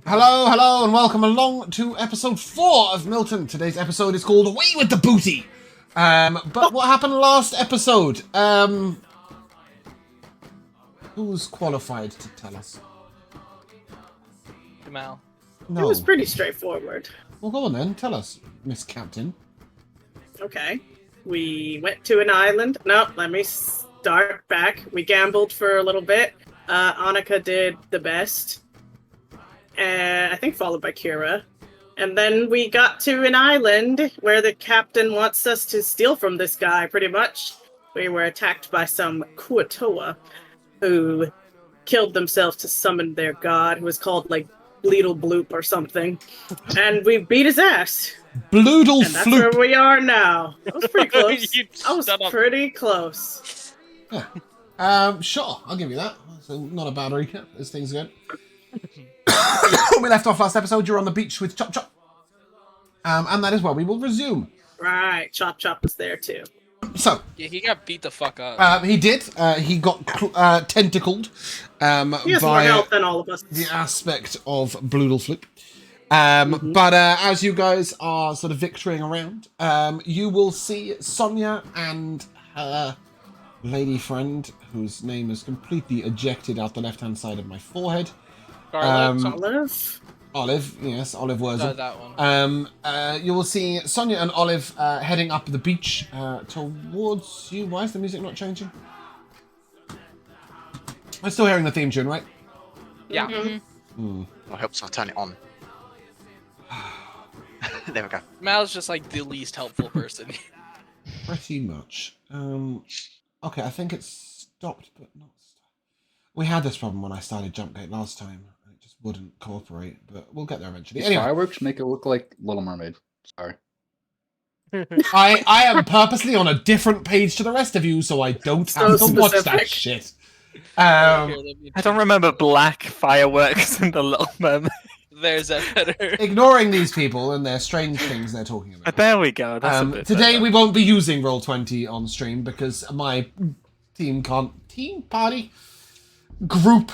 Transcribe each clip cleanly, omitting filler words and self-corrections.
Hello, and welcome along to episode 4 of Miltern. Today's episode is called Away with the Booty. But what happened last episode? Who's qualified to tell us? Jamal. No. It was pretty straightforward. Well, go on then. Tell us, Miss Captain. Okay. We went to an island. No, let me start back. We gambled for a little bit. Annika did the best. I think followed by Kira. And then we got to an island where the captain wants us to steal from this guy, pretty much. We were attacked by some Kuatoa who killed themselves to summon their god, who was called, like, Bleedle Bloop or something. And we beat his ass. Bloodle And that's where we are now. That was pretty close. I was pretty close. Yeah. Sure, I'll give you that. So not a bad recap as things go. We left off last episode. You're on the beach with Chop Chop. And that is where we will resume. Right, Chop Chop was there too. So. Yeah, he got beat the fuck up. He did. He got tentacled He has more health than all of us. The aspect of Bloodle Floop. But as you guys are sort of victorying around, you will see Sonia and her lady friend, whose name is completely ejected out the left-hand side of my forehead. Olive, yes, Olive Wurzel. That one. You will see Sonia and Olive heading up the beach towards you. Why is the music not changing? I'm still hearing the theme tune, right? Yeah. I hope so. I'll turn it on. There we go. Mal's just like the least helpful person. Pretty much. Okay, I think it's stopped, but not stopped. We had this problem when I started Jumpgate last time. It just wouldn't cooperate, but we'll get there eventually. Anyway. Fireworks make it look like Little Mermaid. Sorry. I am purposely on a different page to the rest of you, so I don't have to watch that shit. I don't remember black fireworks in the Little Mermaid. There's that better. Ignoring these people and their strange things they're talking about. There we go. That's a bit today better. we won't be using Roll20 on stream because my team party group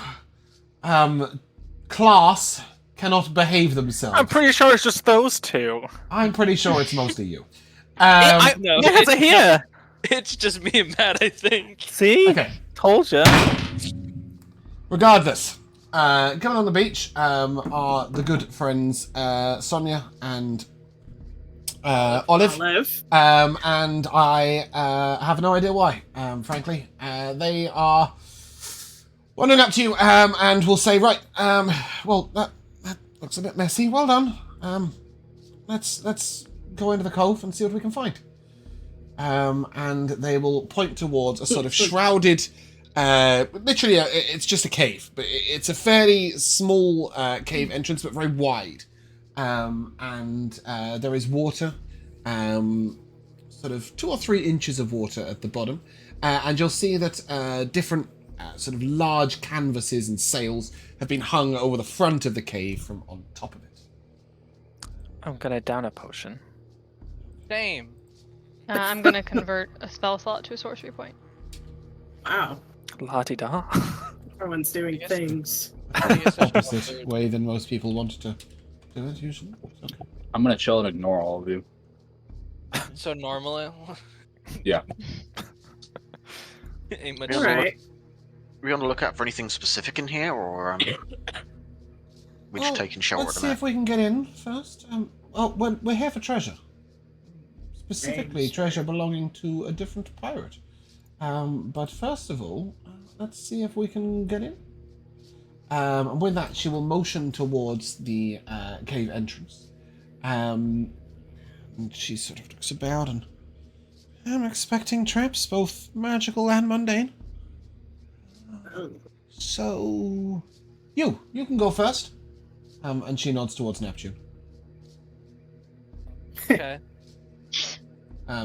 class cannot behave themselves. I'm pretty sure it's just those two. I'm pretty sure it's mostly you. No, it's here. It's just me and Matt, I think. See? Okay. Told you. Regardless, coming on the beach are the good friends Sonia and Olive. And I have no idea why, frankly. They are wandering up to you and will say, right, well, that looks a bit messy. Well done. Let's go into the cove and see what we can find. And they will point towards a sort of shrouded... literally, it's just a cave, but it's a fairly small cave entrance, but very wide. And there is water, sort of 2 or 3 inches of water at the bottom. And you'll see that different sort of large canvases and sails have been hung over the front of the cave from on top of it. I'm gonna down a potion. Same. I'm gonna convert a spell slot to a sorcery point. Wow. La-di-da. Everyone's doing things. Opposite way than most people want to do it, usually. Okay. I'm gonna chill and ignore all of you. So normally. Yeah. Ain't much. Alright. Are we on the lookout for anything specific in here, or we're just taking shelter? Let's see if we can get in first. We're here for treasure. Specifically, treasure belonging to a different pirate. But first of all, let's see if we can get in. And with that, she will motion towards the cave entrance. And she sort of looks about and... I'm expecting traps, both magical and mundane. So... You can go first. And she nods towards Neptune. Okay.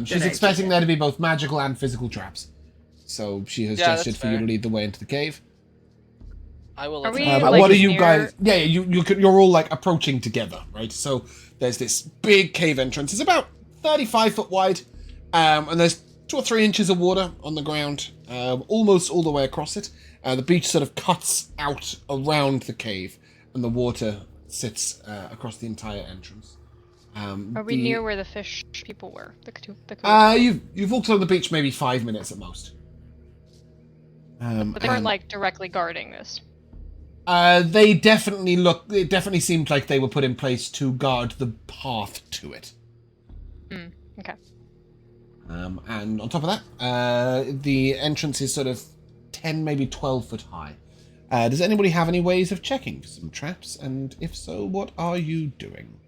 She's expecting there to be both magical and physical traps. So she has gestured for you to lead the way into the cave. I will. Are we, but like, what are you near... guys? Yeah, you're all like approaching together, right? So there's this big cave entrance. It's about 35 foot wide, and there's 2 or 3 inches of water on the ground, almost all the way across it. The beach sort of cuts out around the cave, and the water sits across the entire entrance. Are we near where the fish people were? The You've walked along the beach maybe 5 minutes at most. But they weren't like directly guarding this. They definitely it definitely seemed like they were put in place to guard the path to it. Okay. And on top of that, the entrance is sort of 10, maybe 12 foot high. Does anybody have any ways of checking for some traps? And if so, what are you doing?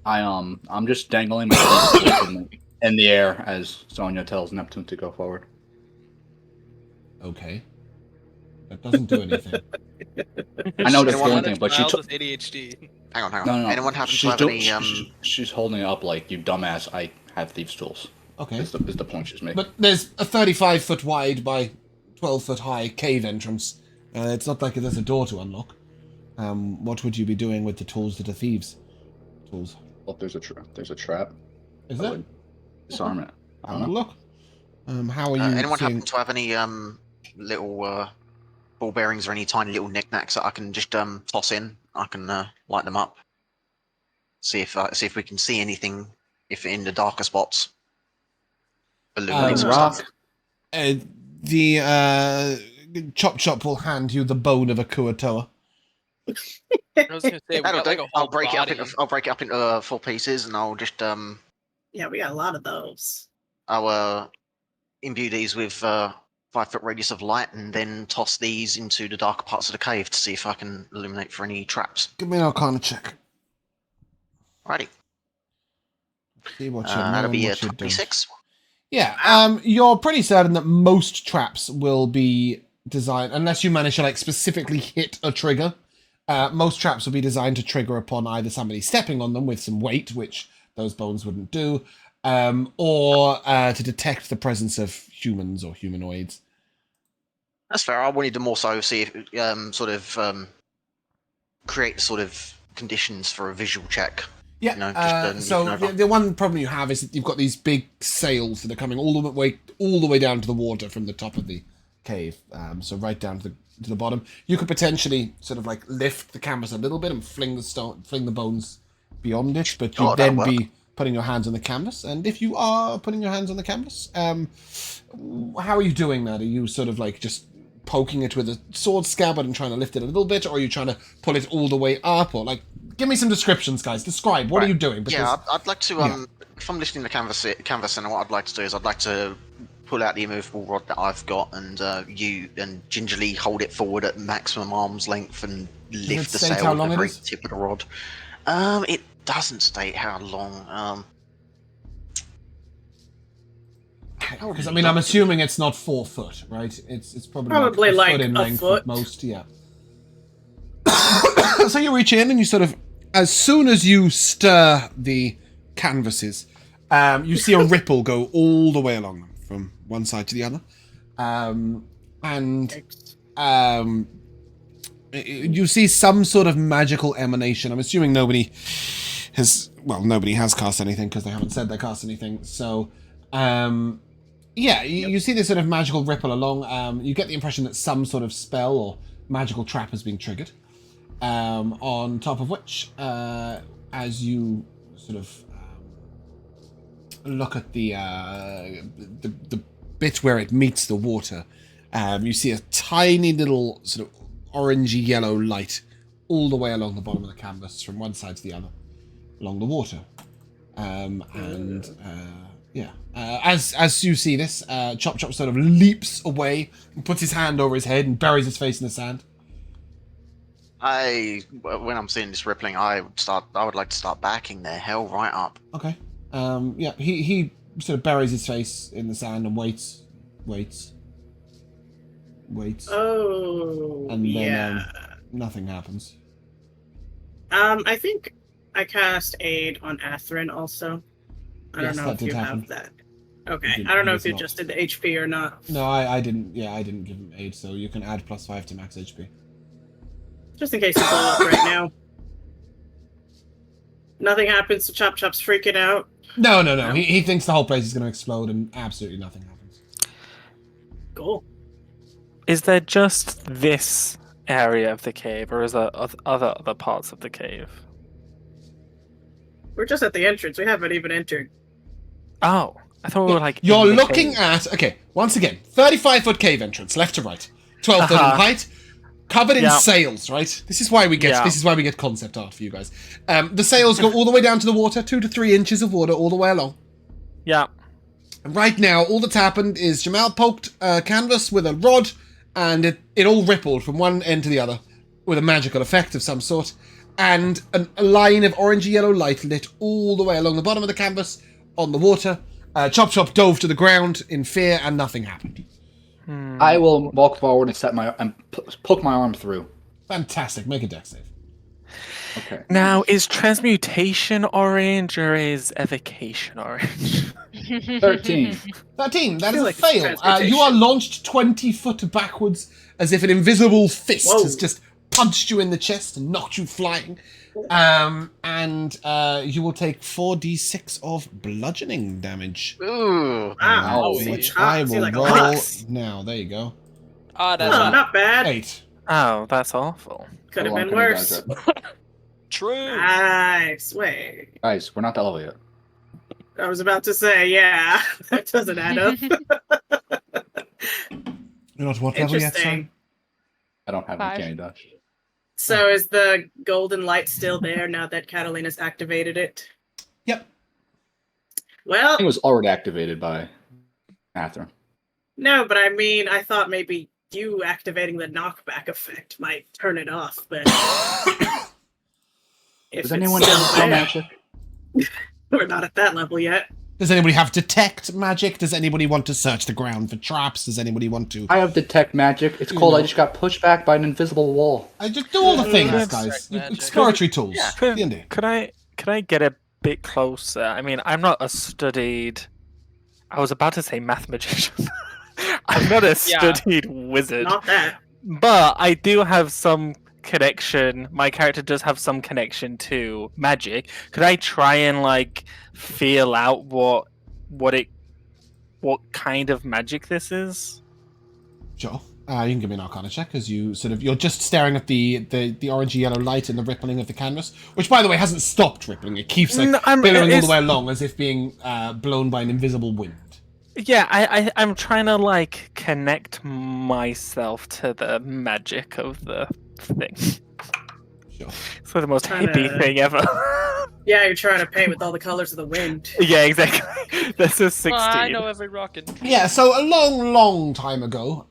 I'm just dangling my feet in the air as Sonya tells Neptune to go forward. Okay. That doesn't do anything. I know that's the only thing, but she took ADHD. Hang on. No. Anyone happen to have any? She's holding it up like, you dumbass, I have thieves' tools. Okay. Is the point she's making. But there's a 35 foot wide by 12 foot high cave entrance. It's not like there's a door to unlock. What would you be doing with the tools that are thieves' tools? Well, there's a trap. Is there? Disarm it. I don't know. Look. How are you anyone seeing... happen to have any little ball bearings or any tiny little knickknacks that I can just toss in? I can light them up. See if we can see anything if in the darker spots. Illuminate some rock. stuff. The Chop will hand you the bone of a Kuatoa. I was gonna say, we That'll got like do. a whole I'll break body. I'll break it up into 4 pieces, and I'll just Yeah, we got a lot of those. I'll imbue these with 5 foot radius of light, and then toss these into the darker parts of the cave to see if I can illuminate for any traps. Give me an Arcana check. Alrighty. See what you're That'll be doing, a what you're doing. 26. Yeah, you're pretty certain that most traps will be designed, unless you manage to like specifically hit a trigger. Most traps will be designed to trigger upon either somebody stepping on them with some weight, which those bones wouldn't do, or to detect the presence of humans or humanoids. That's fair. I wanted to more so see if create sort of conditions for a visual check. Yeah, You know, just, so the one problem you have is that you've got these big sails that are coming all the way down to the water from the top of the cave, so right down to the bottom. You could potentially sort of like lift the canvas a little bit and fling the bones beyond it, but you'd then be putting your hands on the canvas. And if you are putting your hands on the canvas, how are you doing that? Are you sort of like just poking it with a sword scabbard and trying to lift it a little bit, or are you trying to pull it all the way up, or like... Give me some descriptions, guys. Describe. What are you doing? Because, yeah, I'd like to, if I'm lifting the canvas, and what I'd like to do is I'd like to pull out the immovable rod that I've got and gingerly hold it forward at maximum arm's length and lift the sail with the very tip of the rod. It doesn't state how long. Because I mean, I'm assuming it's not 4 foot, right? It's probably like foot in a length foot. at most. Yeah. So you reach in and you sort of, as soon as you stir the canvases, you see a ripple go all the way along them from one side to the other, and you see some sort of magical emanation. I'm assuming nobody has cast anything because they haven't said they cast anything. So, you see this sort of magical ripple along. You get the impression that some sort of spell or magical trap has been triggered. On top of which, as you sort of look at the bit where it meets the water, you see a tiny little sort of orangey yellow light all the way along the bottom of the canvas from one side to the other along the water. As you see this, Chop sort of leaps away and puts his hand over his head and buries his face in the sand. When I'm seeing this rippling, I would like to start backing their hell right up. Okay. He sort of buries his face in the sand and waits. Oh, and then nothing happens. I think I cast aid on Atherin also. I don't know if you have that. Okay, I don't know if you just did the HP or not. No, I didn't. Yeah, I didn't give him aid, so you can add +5 to max HP. Just in case you blow up right now. Nothing happens to Chop's freaking out. No. He thinks the whole place is going to explode and absolutely nothing happens. Cool. Is there just this area of the cave, or is there other parts of the cave? We're just at the entrance. We haven't even entered. Oh, I thought we were like. You're in the looking cave. at, okay, once again, 35-foot cave entrance, left to right, 12 foot in height, covered in sails. Right. This is why we get concept art for you guys. The sails go all the way down to the water, 2 to 3 inches of water all the way along. Yeah. And right now, all that's happened is Jamal poked canvas with a rod, and it all rippled from one end to the other with a magical effect of some sort. And a line of orangey yellow light lit all the way along the bottom of the canvas on the water. Chop Chop dove to the ground in fear, and nothing happened. I will walk forward and poke my arm through. Fantastic. Make a dex save. Okay. Now, is transmutation orange or is evocation orange? 13. 13. That is Feel a like it's fail. transportation. You are launched 20 foot backwards as if an invisible fist Whoa. has just punched you in the chest and knocked you flying. And you will take 4d6 of bludgeoning damage. Ooh. Wow. Which Ah, I seems will like a roll lot. now. There you go. Ah, that's Oh, not bad. 8. Oh, that's awful. Could have How long been can I worse. dodge that? true. Nice. Wait. Guys, we're not that level yet. I was about to say, yeah, that doesn't add up. You're not what level yet, son? Interesting. I don't have 5. any candy dodge. So is the golden light still there now that Catalina's activated it? Yep. Well, It was already activated by Catherine. no, but I mean, I thought maybe you activating the knockback effect might turn it off, but if Does it's anyone still know there, magic? we're not at that level yet. Does anybody have detect magic? Does anybody want to search the ground for traps? Does anybody want to... I have detect magic. It's cold. I just got pushed back by an invisible wall. I just do all the things, That's guys. magic. Exploratory tools. Could, D&D. could I get a bit closer? I mean, I'm not a studied. I was about to say math magician. I'm not a Yeah. studied wizard, Not that. but I do have some connection. My character does have some connection to magic. Could I try and like feel out what kind of magic this is? Sure. You can give me an Arcana check because you're just staring at the orangey yellow light and the rippling of the canvas, which by the way hasn't stopped rippling. It keeps like No, billowing all the it's- way along as if being blown by an invisible wind. Yeah, I'm trying to like connect myself to the magic of the thing. Sure. It's like the most Trying hippie to- thing ever. Yeah, you're trying to paint with all the colors of the wind. Yeah, exactly. This is 16. I know every rock and Yeah, so a long, long time ago,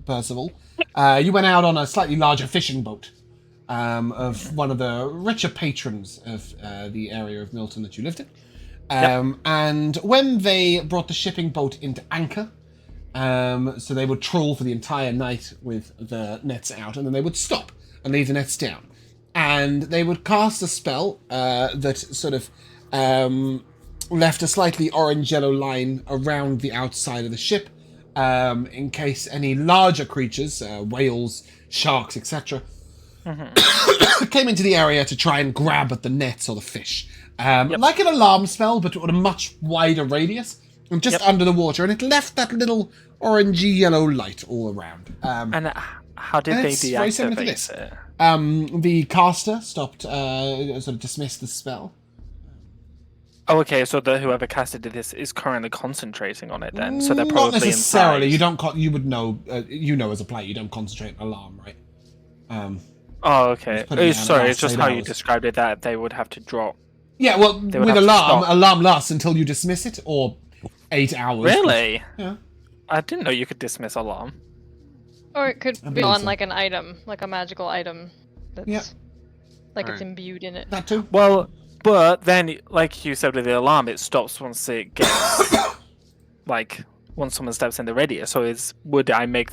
Percival, you went out on a slightly larger fishing boat of one of the richer patrons of the area of Miltern that you lived in. And when they brought the shipping boat into anchor, so they would trawl for the entire night with the nets out, and then they would stop and leave the nets down. And they would cast a spell that sort of left a slightly orange-yellow line around the outside of the ship in case any larger creatures, whales, sharks, etc., came into the area to try and grab at the nets or the fish. Like an alarm spell, but on a much wider radius, and just under the water, and it left that little orangey yellow light all around. And how did And they it's very similar to this. deactivate it? The caster stopped, sort of dismissed the spell. Oh, okay. So whoever casted this is currently concentrating on it. Then, so they're Not probably necessarily. inside. You don't. You would know. You know, as a player, you don't concentrate on alarm, right? Oh, okay. Just putting it down Sorry, at it's just last how 8 you hours. described it. That they would have to drop. Yeah. Well, would with have to alarm, stop. alarm lasts until you dismiss it, or 8 hours. Really? Yeah. I didn't know you could dismiss alarm. Or it could I be believe on so. like an item, like a magical item that's Yeah. like it's Right. imbued in it. That too. Well, but then, like you said with the alarm, it stops once it gets like once someone steps in the radius. So would I make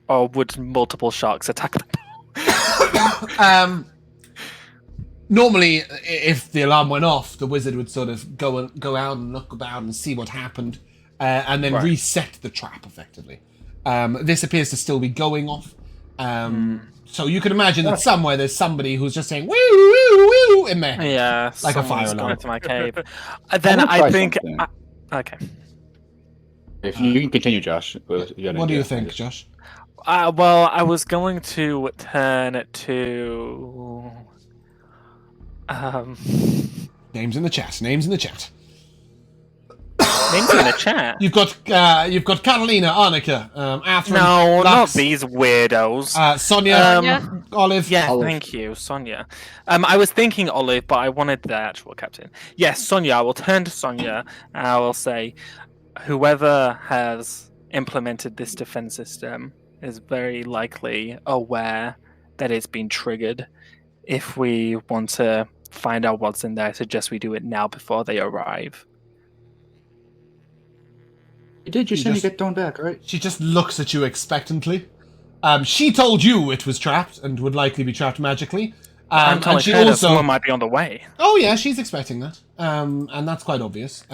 or would multiple sharks attack them? Normally, if the alarm went off, the wizard would sort of go out and look about and see what happened, and then Right. reset the trap effectively. This appears to still be going off. So you can imagine that somewhere there's somebody who's just saying woo woo woo in there. Yeah, Like a fire someone's alarm. going to my cave. Then I'm gonna I try think. something. Okay. If you can continue, Josh. What do you think, Josh? Well, I was going to turn to. Names in the chat. Names in the chat. Names in the chat. You've got Catalina, Arnica, Atherin, No, not Lux, these weirdos. Sonia, Sonia? Olive. Yeah, Olive. thank you, Sonia. I was thinking Olive, but I wanted the actual captain. Yes, Sonia. I will turn to Sonia and I will say, whoever has implemented this defense system is very likely aware that it's been triggered. If we want to find out what's in there, I suggest we do it now before they arrive. You did. You You said you just- get thrown back, right? She just looks at you expectantly. She told you it was trapped and would likely be trapped magically. I'm And telling she her that also. someone might be on the way. Oh yeah, she's expecting that. And that's quite obvious.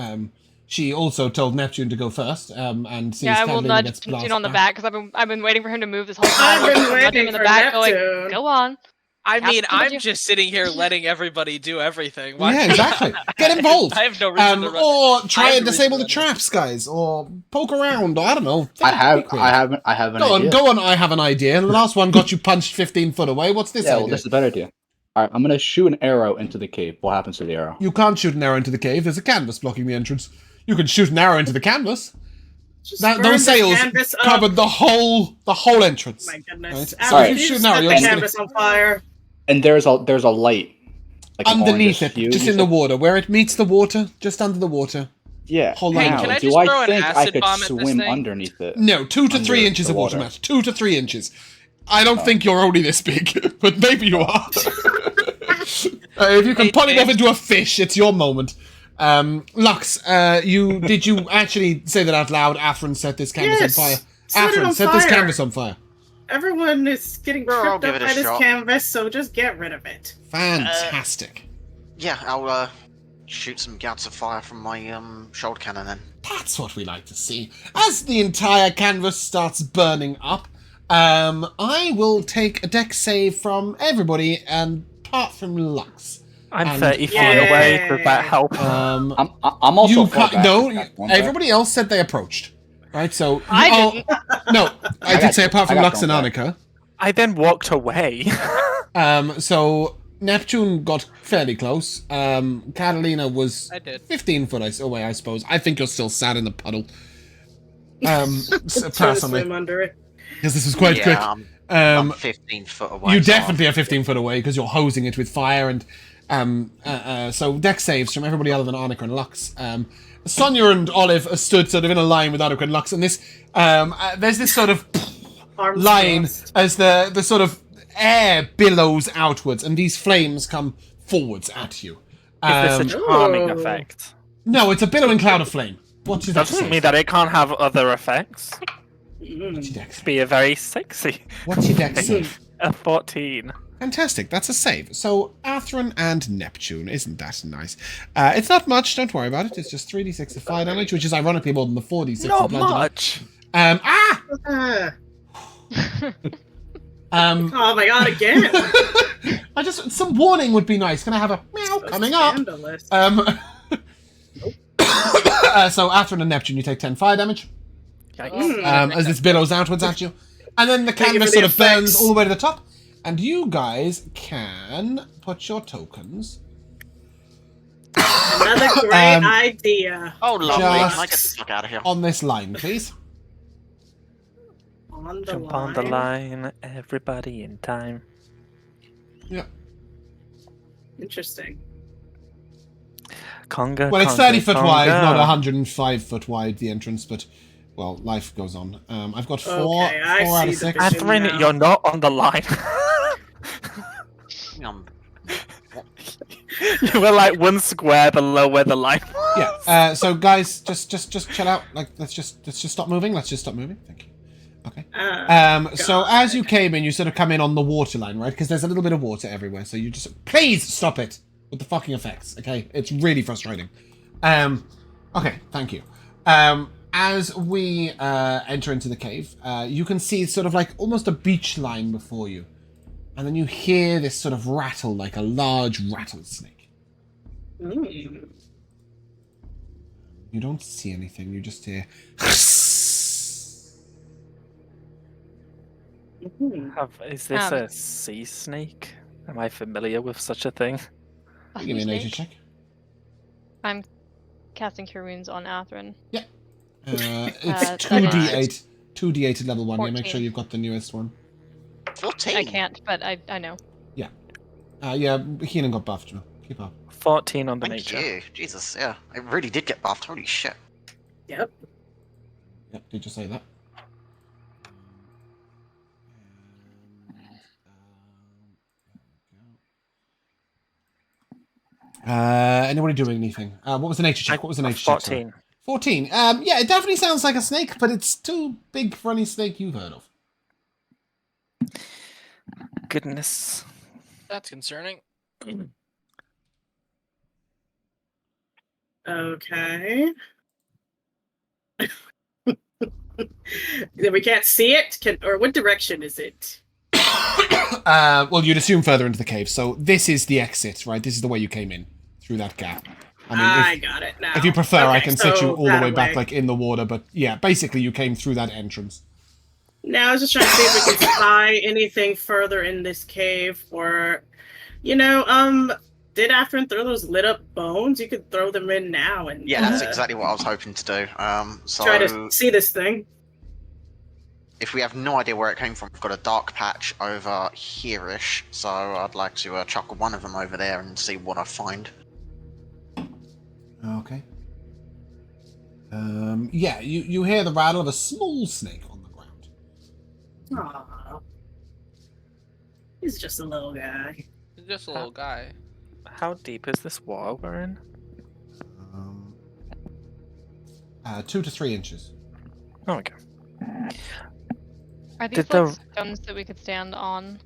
She also told Neptune to go first. And sees Yeah, I will Catalina nudge gets Neptune blasted on the back because I've been waiting for him to move this whole I've time. been Nudging waiting him in the for back, going, Neptune. "Go on." I mean, Captain, would I'm you- just sitting here letting everybody do everything. Why Yeah, exactly. Get involved. I have no reason to run. Or I try have and no disable the reason to run. traps, guys. Or poke around. Or I don't know. I Think quick. have an Go idea. on, go on. I have an idea. The last one got you punched 15 foot away. What's this Yeah, well, idea? this is a better idea. All right, I'm gonna shoot an arrow into the cave. What happens to the arrow? You can't shoot an arrow into the cave. There's a canvas blocking the entrance. You can shoot an arrow into the canvas. Just burn Those the sails canvas up. covered the whole entrance. Oh my goodness. Right. Alex, Sorry. you If you shoot just an arrow, set you're the just gonna- canvas on fire. And there's a light like an Underneath orangish it, hue, just you in the said? water, where it meets the water, just under the water. Yeah. Hold Hey, on. can I do just I throw an think I acid could bomb at this swim thing? underneath it? No, 2 to 3 Under inches the of water, water. Matt. 2 to 3 inches. I don't think you're only this big, but maybe you are. If you can Hey, pull it off James. into a fish, it's your moment. Lux, did you actually say that out loud? Atherin set this canvas Yes, on fire. set it Atherin, on set this fire. canvas on fire. Everyone is getting Well, I'll tripped give up it a by this shot. canvas, so just get rid of it. Fantastic. Yeah, I'll shoot some gouts of fire from my shoulder cannon then. That's what we like to see. As the entire canvas starts burning up, I will take a dex save from everybody, and apart from Lux. I'm And- 30 feet Yay. away. Does that help? Um, I'm also you far can't, back no, from that one, right? everybody else said they approached. Right, so I oh, didn't. no, I got did say you. apart I from got Lux and thrown back. Annika. I then walked away. So Neptune got fairly close. Catalina was I did. 15 foot away, I suppose. I think you're still sat in the puddle. Try to Personally, swim under it. because this was quite yeah, quick. I'm 15 foot away. You so definitely are 15 foot away because you're hosing it with fire, and so deck saves from everybody other than Annika and Lux. Sonia and Olive are stood sort of in a line with Annika and Lux, and this there's this sort of Arms line crossed. as the sort of air billows outwards, and these flames come forwards at you. Is this a charming Ooh. effect? No, it's a billowing cloud of flame. What's your dex Doesn't save? mean that it can't have other effects. What's your dex? Be a very sexy. What's your dex save? A 14. Fantastic, that's a save. So, Atherin and Neptune, isn't that nice? It's not much, don't worry about it. It's just 3d6 of fire damage, which is ironically more than the 4d6 Not of bludgeoning. much. Ah! Oh my god, again! Some warning would be nice. Can I have a meow coming up? Scandalous. So, Atherin and Neptune, you take 10 fire damage. Yikes. As this billows outwards at you. And then the Thank you canvas for sort the of burns effects. all the way to the top. And you guys can put your tokens Another great idea. Oh, lovely. Just- Can I get the fuck out of here? on this line, please. On the Jump line. on the line, everybody in time. Yeah. Interesting. Conga. Well, it's conga, 30 foot wide, conga. not 105 foot wide, the entrance, but, well, life goes on. I've got four Okay, I out of see the 6. vision. Catherine, now. you're not on the line. Um, You were like one square below where the line. Yeah. So guys, just chill out. Like, let's just stop moving. Let's just stop moving. Thank you. Okay. So as you came in, you sort of come in on the water line, right? Because there's a little bit of water everywhere. So you just please stop it with the fucking effects. Okay, it's really frustrating. Okay, thank you. As we enter into the cave, you can see sort of like almost a beach line before you. And then you hear this sort of rattle like a large rattlesnake. Mm. You don't see anything, you just hear... Mhm. Is this Um, a sea snake? Am I familiar with such a thing? You give me a nature snake? check. I'm casting Cure Wounds on Atherin. Yeah. It's That is 2d8. 2d8 at level 1. Yeah, make sure 14. you've got the newest one. 14. I can't, but I know. Yeah. Yeah, Heenan got buffed, Joe. Keep up. 14 on the Thank nature. you. Jesus, yeah. It really did get buffed. Holy shit. Yep. Yep, did you say that? Anybody doing anything? What was the nature check? What was the nature check? 14. 14. Yeah, it definitely sounds like a snake, but it's too big for any snake you've heard of. Goodness. That's concerning. Okay. Then we can't see it? Or what direction is it? Well, you'd assume further into the cave. So this is the exit, right? This is the way you came in, through that gap. I got it now. If you prefer, I can set you all the that way back, way. like in the water. But yeah, basically, you came through that entrance. Now I was just trying to see if we can spy anything further in this cave, or, did Atherin throw those lit up bones? You could throw them in now and Yeah, that's exactly what I was hoping to do. So try to see this thing. if we have no idea where it came from, we've got a dark patch over here-ish. So I'd like to chuckle one of them over there and see what I find. Okay. Yeah, you hear the rattle of a small snake on the ground. Aww. He's just a little guy. He's just a little guy. How deep is this water we're in? 2 to 3 inches. Oh, okay. Are these Did the- stones that we could stand on?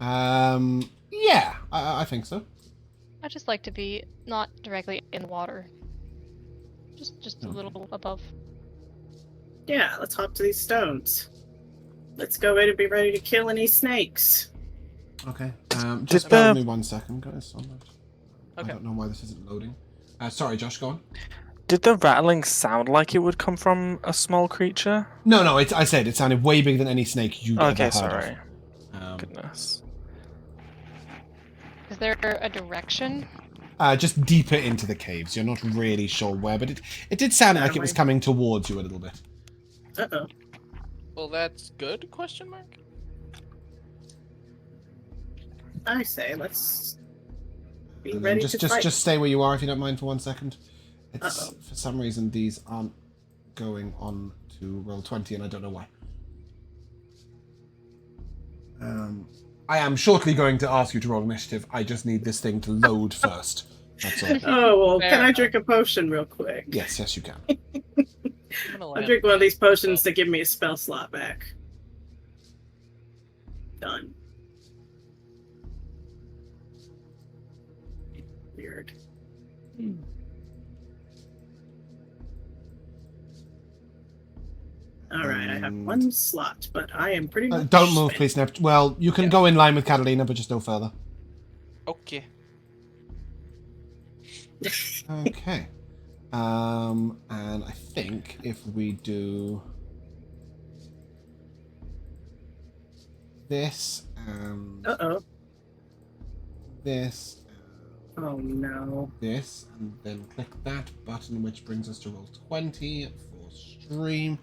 Yeah, I think so. I just like to be not directly in the water. Just a little above. Yeah, let's hop to these stones. Let's go in and be ready to kill any snakes. Okay. Just Did bear the- with me 1 second, guys. I Okay. don't know why this isn't loading. Sorry, Josh, go on. Did the rattling sound like it would come from a small creature? No, I said it sounded way bigger than any snake you'd ever Okay, heard sorry. of. Goodness. Is there a direction? Just deeper into the caves. You're not really sure where, but it did sound like it was coming towards you a little bit. Uh-oh. Well, that's good? Question mark. I say, let's be And then ready to fight. just stay where you are if you don't mind for 1 second. It's Uh-oh. for some reason these aren't going on to roll 20, and I don't know why. I am shortly going to ask you to roll initiative. I just need this thing to load first. That's all. Oh, well, Fair can I enough. drink a potion real quick? Yes, you can. I'm gonna I'll land drink one of these myself. potions to give me a spell slot back. Done. Weird. Alright, I have one slot, but I am pretty much Don't move, spent. please, Nep. Well, you can go in line with Catalina, but just no further. Okay. Okay. And I think if we do this and Uh-oh. this Oh no. this, and then click that button, which brings us to roll 20 for stream.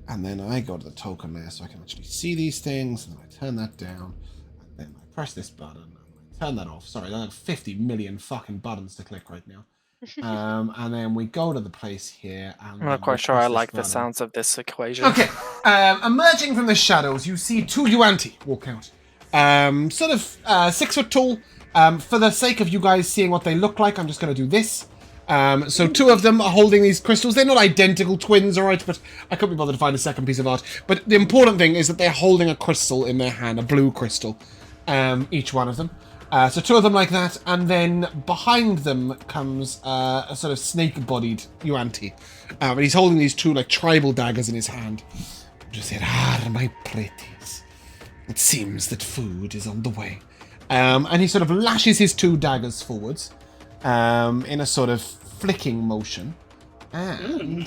And then I go to the token layer so I can actually see these things, and then I turn that down, and then I press this button, and I turn that off. Sorry, I have 50 million fucking buttons to click right now. And then we go to the place here, and I'm then not we quite sure press I this like the button. sounds of this equation. Okay. Emerging from the shadows, you see 2 Yuanti walk out. Sort of 6 foot tall. For the sake of you guys seeing what they look like, I'm just going to do this. So 2 of them are holding these crystals. They're not identical twins, alright, but I couldn't be bothered to find a second piece of art. But the important thing is that they're holding a crystal in their hand, a blue crystal, each one of them. So 2 of them like that, and then behind them comes a sort of snake-bodied Yuanti. And he's holding these 2 like tribal daggers in his hand. Just said, my pretties. It seems that food is on the way. And he sort of lashes his 2 daggers forwards in a sort of flicking motion. And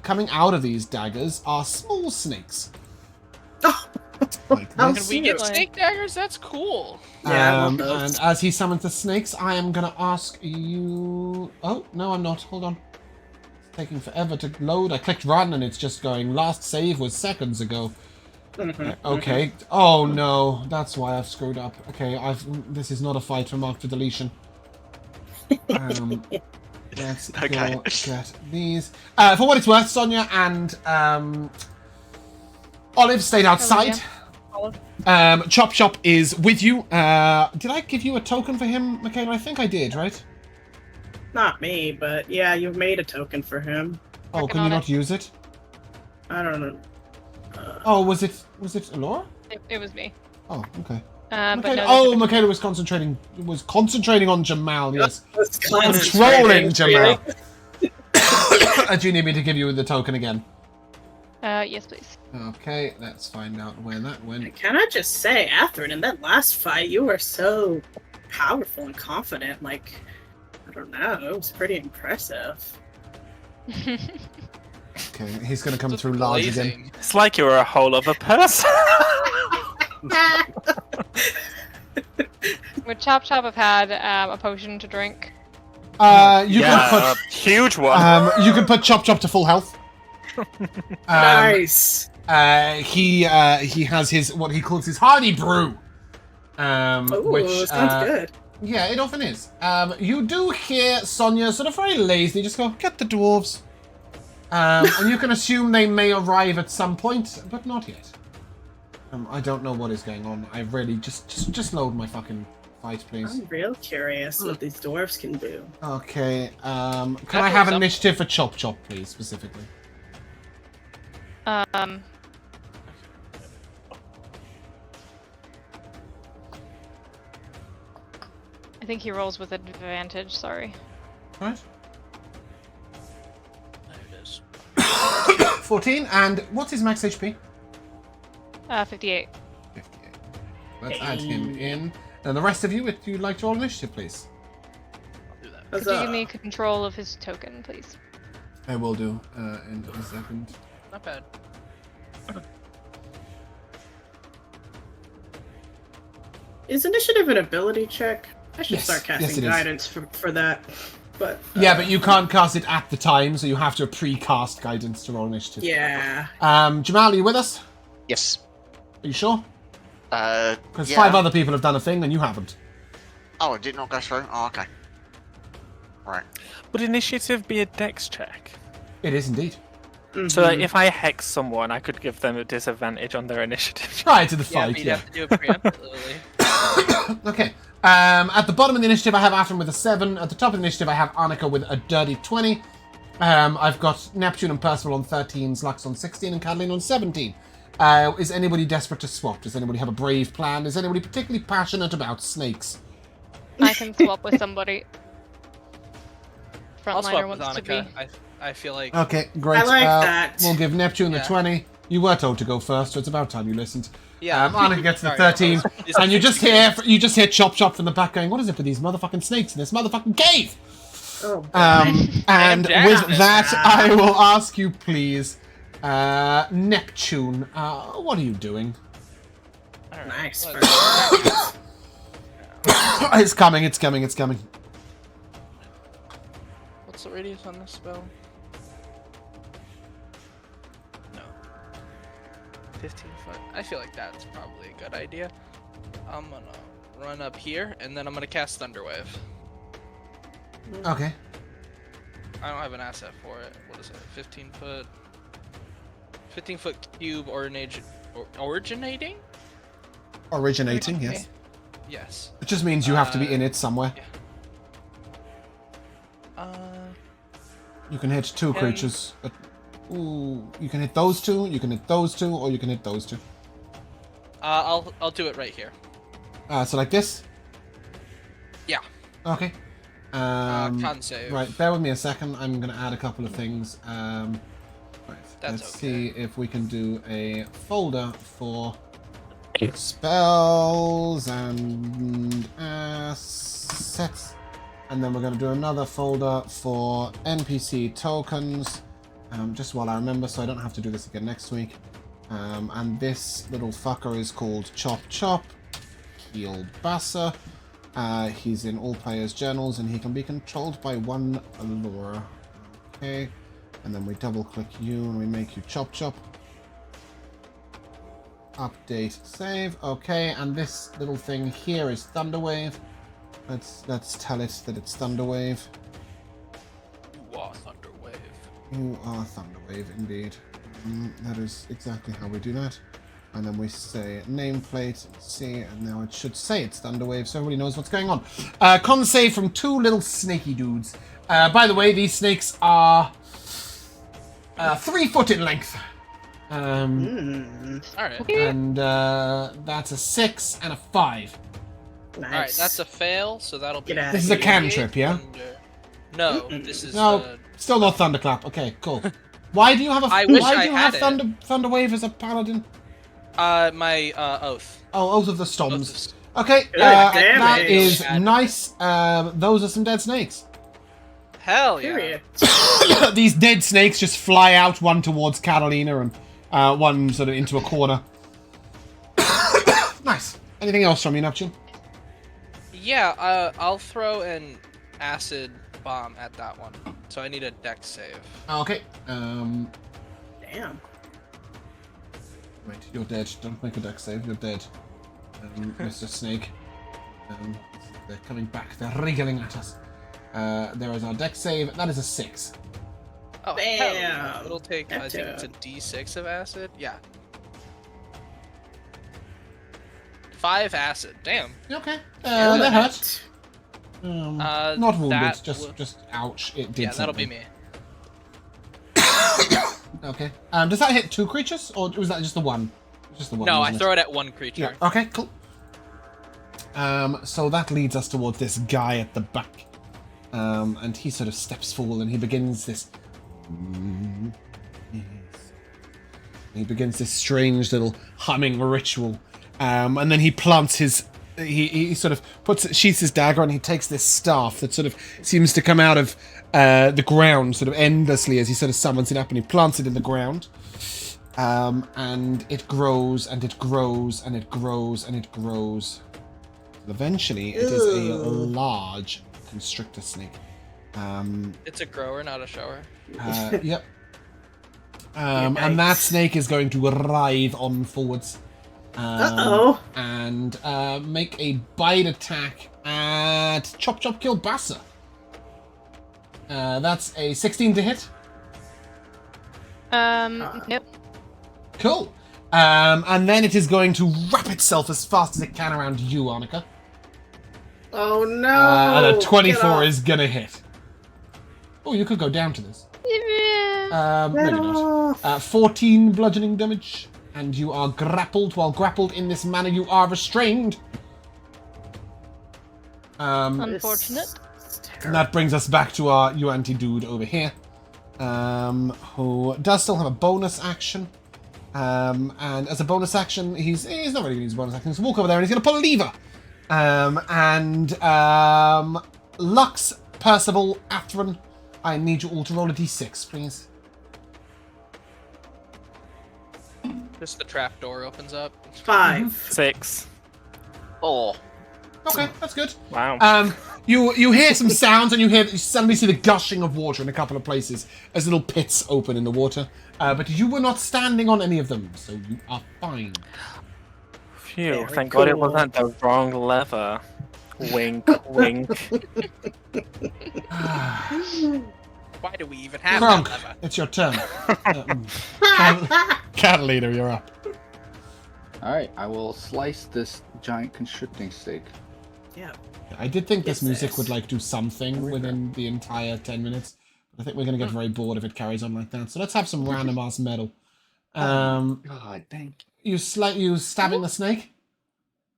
coming out of these daggers are small snakes. Like How this. Can we get cute. snake daggers? That's cool. Yeah, I want And those. as he summons the snakes, I am gonna ask you. Oh no, I'm not. Hold on. It's taking forever to load. I clicked run, and it's just going. Last save was seconds ago. Okay. Oh no, that's why I've screwed up. Okay, This is not a fight for mark for deletion. Let's Okay. go get these. For what it's worth, Sonia and Olive stayed outside. Chop Chop is with you. Did I give you a token for him, Michaela? I think I did, right? Not me, but yeah, you've made a token for him. Oh, Working can you on not it. use it? I don't know. Oh, was it Alora? It was me. Oh, okay. But Michaela, no, Michaela was concentrating on Jamal, yes. Let's Controlling Jamal. Do you need me to give you the token again? yes, please. Okay, let's find out where that went. Can I just say, Athrun, in that last fight, you were so powerful and confident. Like, I don't know, it was pretty impressive. Okay, he's gonna come Just through large again. blazing. It's like you're a whole other person. Would Chop Chop have had a potion to drink? You yeah, can a huge one. put you can put Chop Chop to full health. Nice. He has his what he calls his hardy brew. Ooh, Which sounds good. yeah, it often is. You do hear Sonia sort of very lazily just go, "Get the dwarves," and you can assume they may arrive at some point, but not yet. I don't know what is going on. I really just load my fucking fight, please. I'm real curious what these dwarves can do. Okay. Can That I have goes up. initiative for Chop Chop, please, specifically? I think he rolls with advantage. Sorry. Right. There it is. 14, and what's his max HP? 58. 58. Let's add him in. And the rest of you, if you'd like to roll initiative, please. I'll do that. Could you give me control of his token, please? I will do in a second. Not bad. Is initiative an ability check? I should Yes. start Yes, casting it is. guidance for that. But Yeah, but you can't cast it at the time, so you have to pre-cast guidance to roll initiative. yeah. Jamal, are you with us? Yes. Are you sure? Because Yeah. 5 other people have done a thing and you haven't. Oh, it did not go through? Oh, okay. Right. Would initiative be a dex check? It is indeed. So that if I hex someone, I could give them a disadvantage on their initiative. Prior to the Yeah, fight, but you'd yeah. have to do it preemptively. Okay. At the bottom of the initiative, I have Atron with a 7. At the top of the initiative, I have Annika with a dirty 20. I've got Neptune and Percival on 13s, Lux on 16, and Kathleen on 17. Is anybody desperate to swap? Does anybody have a brave plan? Is anybody particularly passionate about snakes? I can swap with somebody. I'll Frontliner swap with wants to be. Annika. I feel like Okay, great. I like that. We'll give Neptune the Yeah. 20. You were told to go first, so it's about time you listened. yeah. Annika gets the Sorry, 13, it's- and you just hear Chop Chop from the back going, "What is it with these motherfucking snakes in this motherfucking cave?" Oh, boy. And down. with that, I will ask you, please, Neptune, what are you doing? Alright, Nice. let's- It's coming, it's coming, it's coming. What's the radius on this spell? No. 15 foot. I feel like that's probably a good idea. I'm gonna run up here, and then I'm gonna cast Thunderwave. Okay. I don't have an asset for it. What is it? 15 foot. 15 foot cube originating? Originating, Okay. yes. Yes. It just means you have to be in it somewhere. You can hit 2 Can- creatures. Ooh, you can hit those 2, you can hit those 2, or you can hit those 2. I'll do it right here. So like this? Yeah. Okay. Con save. Right, bear with me a second. I'm going to add a couple of things. Right, That's let's okay. see if we can do a folder for spells and assets. And then we're going to do another folder for NPC tokens. Just while I remember, so I don't have to do this again next week. And this little fucker is called Chop Chop Kielbasa. He's in all players' journals, and he can be controlled by one lure. Okay. And then we double-click you, and we make you Chop Chop. Update, save. Okay, and this little thing here is Thunderwave. Let's tell it that it's Thunderwave. You are Thunderwave. You are Thunderwave, indeed. That is exactly how we do that. And then we say nameplate, see, and now it should say it's Thunderwave, so everybody knows what's going on. Con save from two little snaky dudes. By the way, these snakes are 3 foot in length. Alright. And that's a 6 and a 5. Nice. Alright, that's a fail, so that'll be... Get out. This is a 38 cantrip, yeah? No, this is... No, still not Thunderclap. Okay, cool. Why do you have a? I wish why do I you had have it. Thunderwave as a paladin? My oath. Oh, Oath of the Storms. Oath Okay, damage. that is Bad. nice. Those are some dead snakes. Hell yeah. Period. These dead snakes just fly out, one towards Catalina and one sort of into a corner. Nice. Anything else from you, Neptune? Yeah, I'll throw an acid bomb at that one. So I need a dex save. Okay. Damn. Wait, you're dead. Don't make a dex save. You're dead, Mr. Snake. They're coming back. They're wriggling at us. There is our dex save. That is a 6. Oh, hell yeah. Bam. It'll take, I think it's a Gotcha. d6 of acid. Yeah. 5 acid. Damn. Okay. That hurt. Not wounded. that Just ouch. It did. Yeah, that'll be something. me. Okay. Does that hit 2 creatures, or was that just the one? Just the one. No, I wasn't it? throw it at one creature. Yeah. Okay. Cool. So that leads us towards this guy at the back, and he sort of steps forward and he begins this. He begins this strange little humming ritual, and then he plants his. He sort of sheaths his dagger, and he takes this staff that sort of seems to come out of the ground sort of endlessly as he sort of summons it up, and he plants it in the ground. And it grows, and it grows, and it grows, and it grows. Eventually, it is a large constrictor snake. It's a grower, not a shower. Yep. And that snake is going to writhe on forwards. And make a bite attack at Chop Chop Kielbasa. That's a 16 to hit. Nope. Cool. And then it is going to wrap itself as fast as it can around you, Annika. Oh no! And a 24 Get is gonna hit. Oh, you could go down to this. Yeah. Maybe not. 14 bludgeoning damage. And you are grappled. While grappled in this manner, you are restrained. Unfortunate. And that brings us back to our UNT dude over here. Who does still have a bonus action. And as a bonus action, he's not really going to use a bonus action. He's going to walk over there and he's going to pull a lever. Lux, Percival, Atheron, I need you all to roll a d6, please. Just the trap door opens up. 5. 6. Oh, Okay, that's good. Wow. You hear some sounds and you suddenly see the gushing of water in a couple of places as little pits open in the water. But you were not standing on any of them, so you are fine. Phew, Very thank God it cool. wasn't the wrong lever. Wink, wink. Why do we even have Kronk, that lever? it's your turn. Catalina, you're up. Alright, I will slice this giant constricting snake. Yeah. I did think this Yes, music yes. would like do something within the entire 10 minutes. But I think we're going to get very bored if it carries on like that. So let's have some random ass metal. God, thank You stabbing the snake?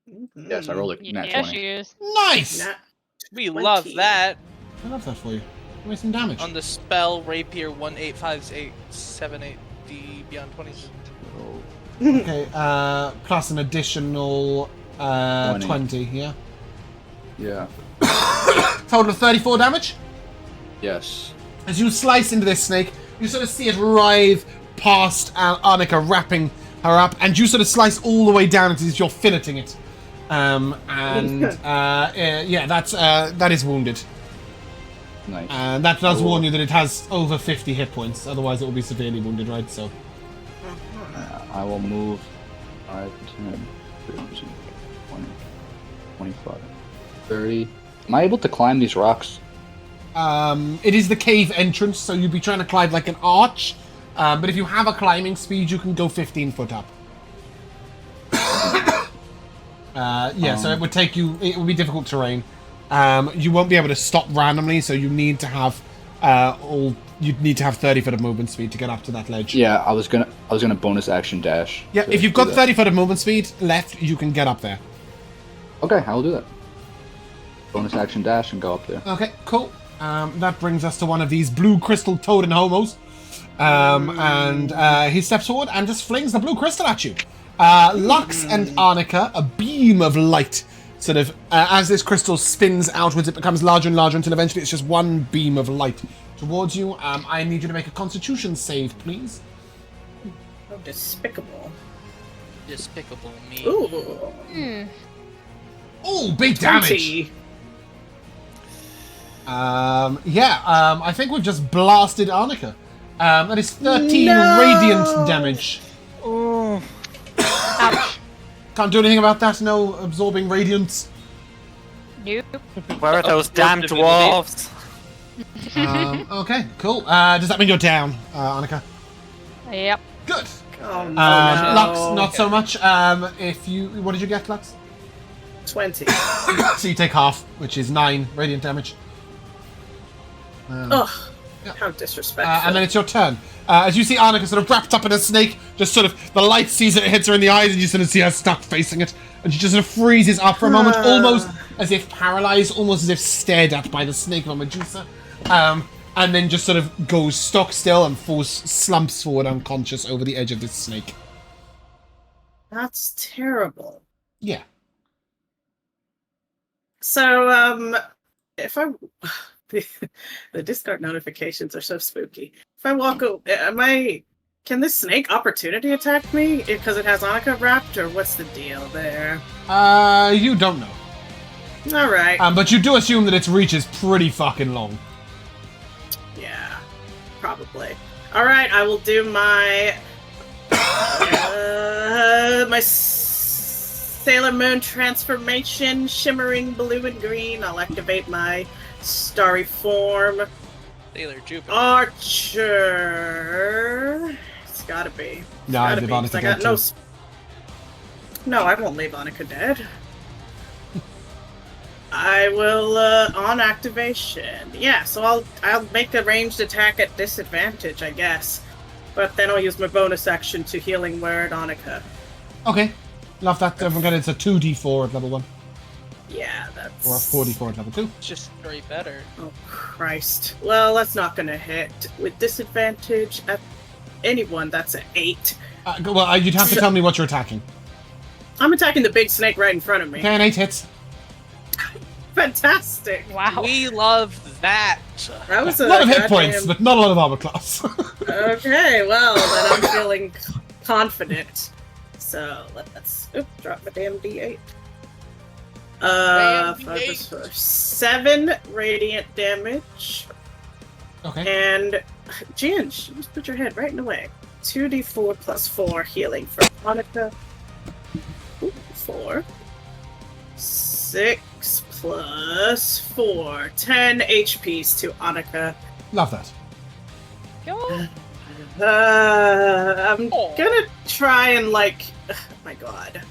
you. Yes, I rolled a nat Yeah, 20. she is. Nice! Nat We 20. love that. I love that for you. Give me some damage. On the spell Rapier 1857878D beyond 20s. Okay, plus an additional 20. 20, yeah? Yeah. Total of 34 damage? Yes. As you slice into this snake, you sort of see it writhe past Arnica, wrapping her up, and you sort of slice all the way down as if you're filleting it. That is wounded. Nice. And that does warn you that it has over 50 hit points, otherwise it will be severely wounded, right? So I will move 5, 10, 15, 20, 25, 30. Am I able to climb these rocks? it is the cave entrance, so you'd be trying to climb like an arch. But if you have a climbing speed, you can go 15 foot up. So it would take you. It would be difficult terrain. You won't be able to stop randomly, so you need to have You'd need to have 30 foot of movement speed to get up to that ledge. Yeah, I was gonna bonus action dash. Yeah, if you've got 30 foot of movement speed left, you can get up there. Okay, I will do that. Bonus action dash and go up there. Okay, cool. That brings us to one of these blue crystal toad homos. He steps forward and just flings the blue crystal at you. Lux and Arnica, a beam of light, sort of, as this crystal spins outwards, it becomes larger and larger until eventually it's just one beam of light towards you. I need you to make a constitution save, please. Oh, despicable. Despicable me. Ooh. Oh, big damage. 20. I think we've just blasted Arnica. That is 13 No! radiant damage. Oh. Ouch. Can't do anything about that, no absorbing radiance. Nope. Where are those damn dwarves? Okay, cool. Does that mean you're down, Arnica? Yep. Good. Oh, no. Lux, not so much. What did you get, Lux? 20. So you take half, which is 9 radiant damage. Ugh. yeah. How disrespectful. And then it's your turn. As you see Arnica sort of wrapped up in a snake, just sort of, the light sees it, it hits her in the eyes, and you sort of see her stuck facing it. And she just sort of freezes up for a moment, almost as if paralyzed, almost as if stared at by the snake of a Medusa. And then just sort of goes stock still and slumps forward unconscious over the edge of this snake. That's terrible. Yeah. So, if I... the Discord notifications are so spooky. If I walk can this snake opportunity attack me because it has Annika wrapped, or what's the deal there? You don't know. Alright. But you do assume that its reach is pretty fucking long. Yeah, probably. Alright, I will do my... my Sailor Moon transformation, shimmering blue and green. I'll activate my starry form. Sailor Jupiter. Archer. It's gotta be. No, I gotta leave be, 'cause Annika I got dead no. too. No, I won't leave Annika dead. I will on activation. Yeah, so I'll make a ranged attack at disadvantage, I guess. But then I'll use my bonus action to healing word Annika. Okay. Love that. Don't forget it's a 2d4 at level 1. Yeah, that's. Or a 4d4 at level 2. It's just straight better. Oh, Christ. Well, that's not gonna hit. With disadvantage at anyone, that's an 8. You'd have to tell me what you're attacking. I'm attacking the big snake right in front of me. Okay, an 8 hits. Fantastic. Wow. We love that. That was A lot of hit points, but not a lot of armor class. Okay, well, then I'm feeling confident. So, let's... Oop, drop my damn D8. Damn 5 D8. is for 7 radiant damage. Okay. And, Ginge, you just put your head right in the way. 2d4 plus 4 healing for Monica. 4. 6 plus 4. 10 HPs to Annika. Love that. Go. I'm gonna try and oh my god.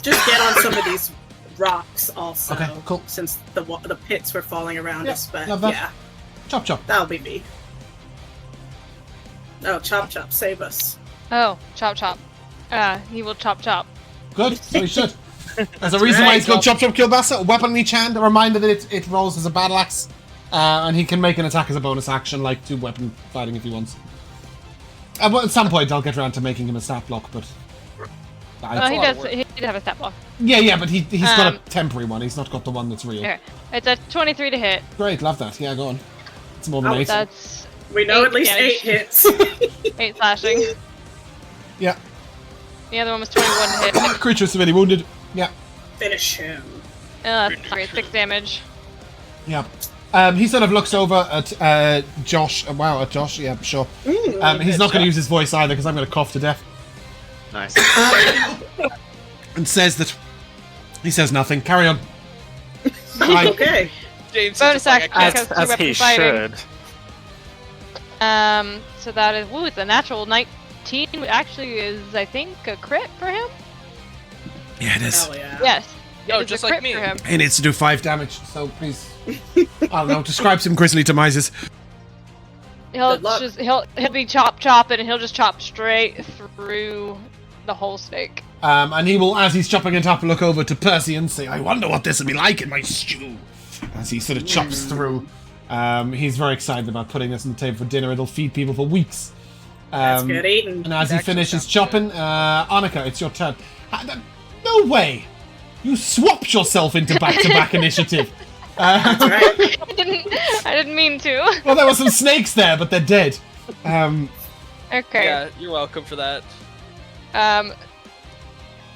Just get on some of these rocks also. Okay, cool. Since the pits were falling around Yeah, us, but love that. yeah, Chop chop. that'll be me. Oh, Chop Chop, save us. Oh, chop chop. He will chop chop. Good, so he should. There's a reason why he's called Chop Chop Killbasa. A weapon in each hand, a reminder that it rolls as a battle axe. And he can make an attack as a bonus action, like 2-weapon fighting if he wants. Well, at some point I'll get around to making him a stat block, but... Well, he does. He did have a stat block. Yeah, but he's got a temporary one. He's not got the one that's real. Okay. It's a 23 to hit. Great, love that. Yeah, go on. It's more than 8. That's We know 8 at least damage. 8 hits. 8 slashing. Yeah. The other one was 21 to hit. Creature severely wounded. Yeah. Finish him. Sorry, 6 damage. Yeah. He sort of looks over at Josh. Wow, at Josh. Yeah, sure. He's not going to use his voice either because I'm going to cough to death. Nice. And says that he says nothing. Carry on. Okay. James is Bonus just like, I action can't- because As two he weapon fighting. should. So that is it's a natural 19. Actually, is I think a crit for him. Yeah, it is. Hell yeah. Yes. Yo, it is just a like crit me. for him. He needs to do 5 damage. So please, I don't know. Describe some grisly demises. Good luck. He'll be chopping and he'll just chop straight through the whole snake. And he will, as he's chopping it up, look over to Percy and say, "I wonder what this will be like in my stew." As he sort of chops through. He's very excited about putting this on the table for dinner. It'll feed people for weeks. That's good eating. And as he Actually finishes sounds chopping, Annika, it's your turn. No way! You swapped yourself into back-to-back initiative. That's right. I didn't mean to. Well, there were some snakes there, but they're dead. Okay. Yeah, you're welcome for that.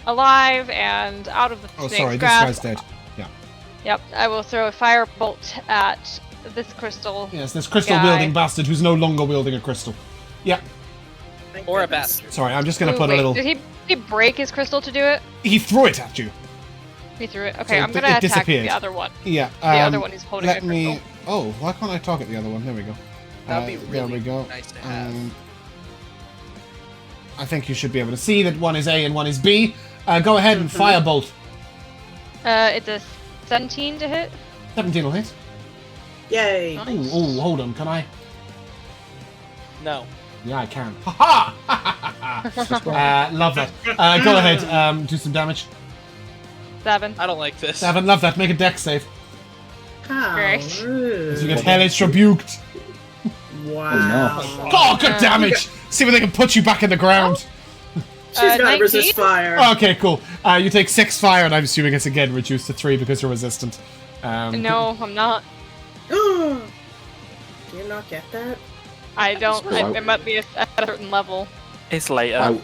Alive and out of the Oh, snake's sorry, this grasp. guy's dead. Yeah. Yep. I will throw a firebolt at this crystal. Yes, this crystal-wielding bastard who's no longer wielding a crystal. Yeah. Thank Or a goodness. bastard. Sorry, I'm just gonna Ooh, put wait, a little. Did he break his crystal to do it? He threw it at you. He threw it. So Okay, I'm it gonna attack disappeared. the other one. Yeah. The other one who's holding Let a me. crystal. Oh, why can't I target the other one? There we go. That'd be There really we go. nice to have. I think you should be able to see that one is A and one is B. Go ahead and firebolt. It's a 17 to hit. 17 will hit. Yay. Ooh, hold on. Can I? No. Yeah, I can. Ha ha! Love that. Go ahead. Do some damage. 7. I don't like this. 7. Love that. Make a dex save. How Great. rude. You get hellish rebuked. Wow. Oh, good damage! See where they can put you back in the ground. She's got 19? resist fire. Okay, cool. You take 6 fire, and I'm assuming it's again reduced to 3 because you're resistant. No, I'm not. Do you not get that? I don't. Wow. It might be at a certain level. It's later.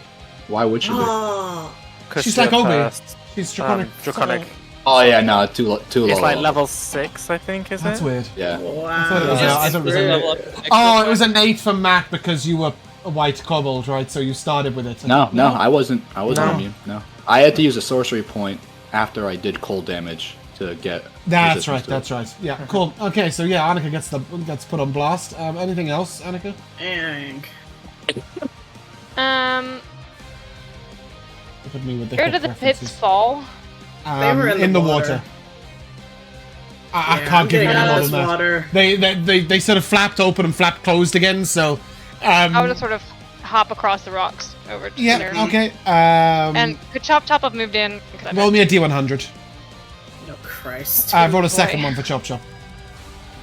Why would she be? Oh. 'cause She's you're like Obi. cursed. She's draconic. Draconic. Oh yeah, no, too low. It's like level 6, I think, is That's it? weird. Yeah. Wow. I thought it was, I thought it was Really a, level up the next Oh, one. it was an 8 for Matt because you were a white kobold, right? So you started with it. No, I wasn't No. immune. No, I had to use a sorcery point after I did cold damage to get. That's resistance right. to it. That's right. Yeah, cool. Okay, so yeah, Annika gets put on blast. Anything else, Annika? Dang. Look at me with the Where hip did the references. pits fall? They were in the the water. water. I Yeah, can't I'm give you getting any out more of than this that. water. They sort of flapped open and flapped closed again. So. I would just sort of hop across the rocks over to Yeah. there. Okay. And could Chop have moved in? 'Cause I roll me a D100. Oh, Christ. Roll a boy. second one for Chop Chop.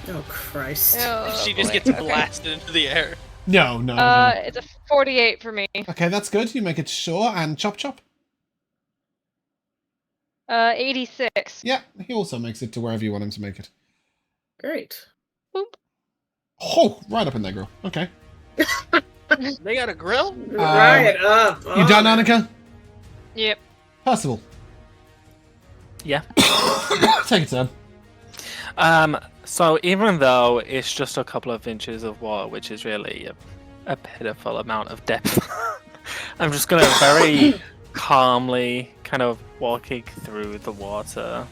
Oh, Christ. Oh, She just boy. gets Okay. blasted into the air. No. It's a 48 for me. Okay, that's good. You make it sure. And Chop Chop? 86. Yeah, he also makes it to wherever you want him to make it. Great. Oh, right up in there, girl. Okay. They got a grill? Right up. You done, Annika? Yep. Percival. Yeah. Take it, Sam. So even though it's just a couple of inches of water, which is really a pitiful amount of depth, I'm just gonna very calmly kind of walking through the water,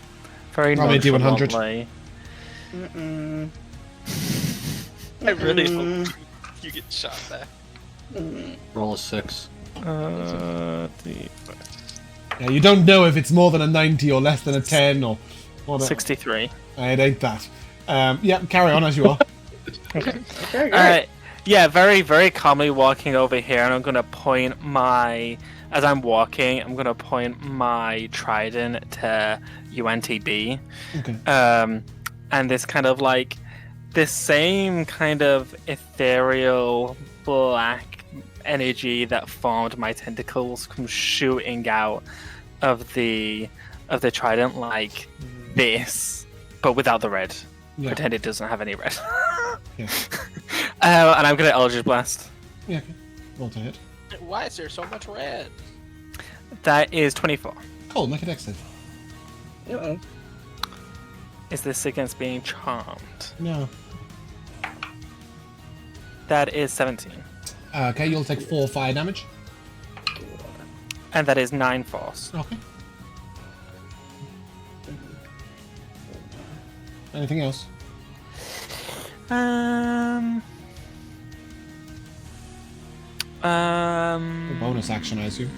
very Roll me a D100. nonchalantly. Mm-mm. I really hope you get shot back. Roll a 6. Yeah, you don't know if it's more than a 90 or less than a 10 or what. 63. It ain't that. Yeah, carry on as you are. Okay, great. Yeah, very, very calmly walking over here, and I'm gonna point as I'm walking, I'm gonna point my trident to UNTB. Okay. And this kind of like this same kind of ethereal black energy that formed my tentacles comes shooting out of the trident like this, but without the red. Yeah. Pretend it doesn't have any red. Yeah. And I'm gonna Eldritch Blast. Yeah, okay. Roll to hit. Why is there so much red? That is 24. Cool, make a dex save. Uh-oh. Is this against being charmed? No. That is 17. Okay, you'll take 4 fire damage. And that is 9 force. Okay. Anything else? A bonus action, I assume.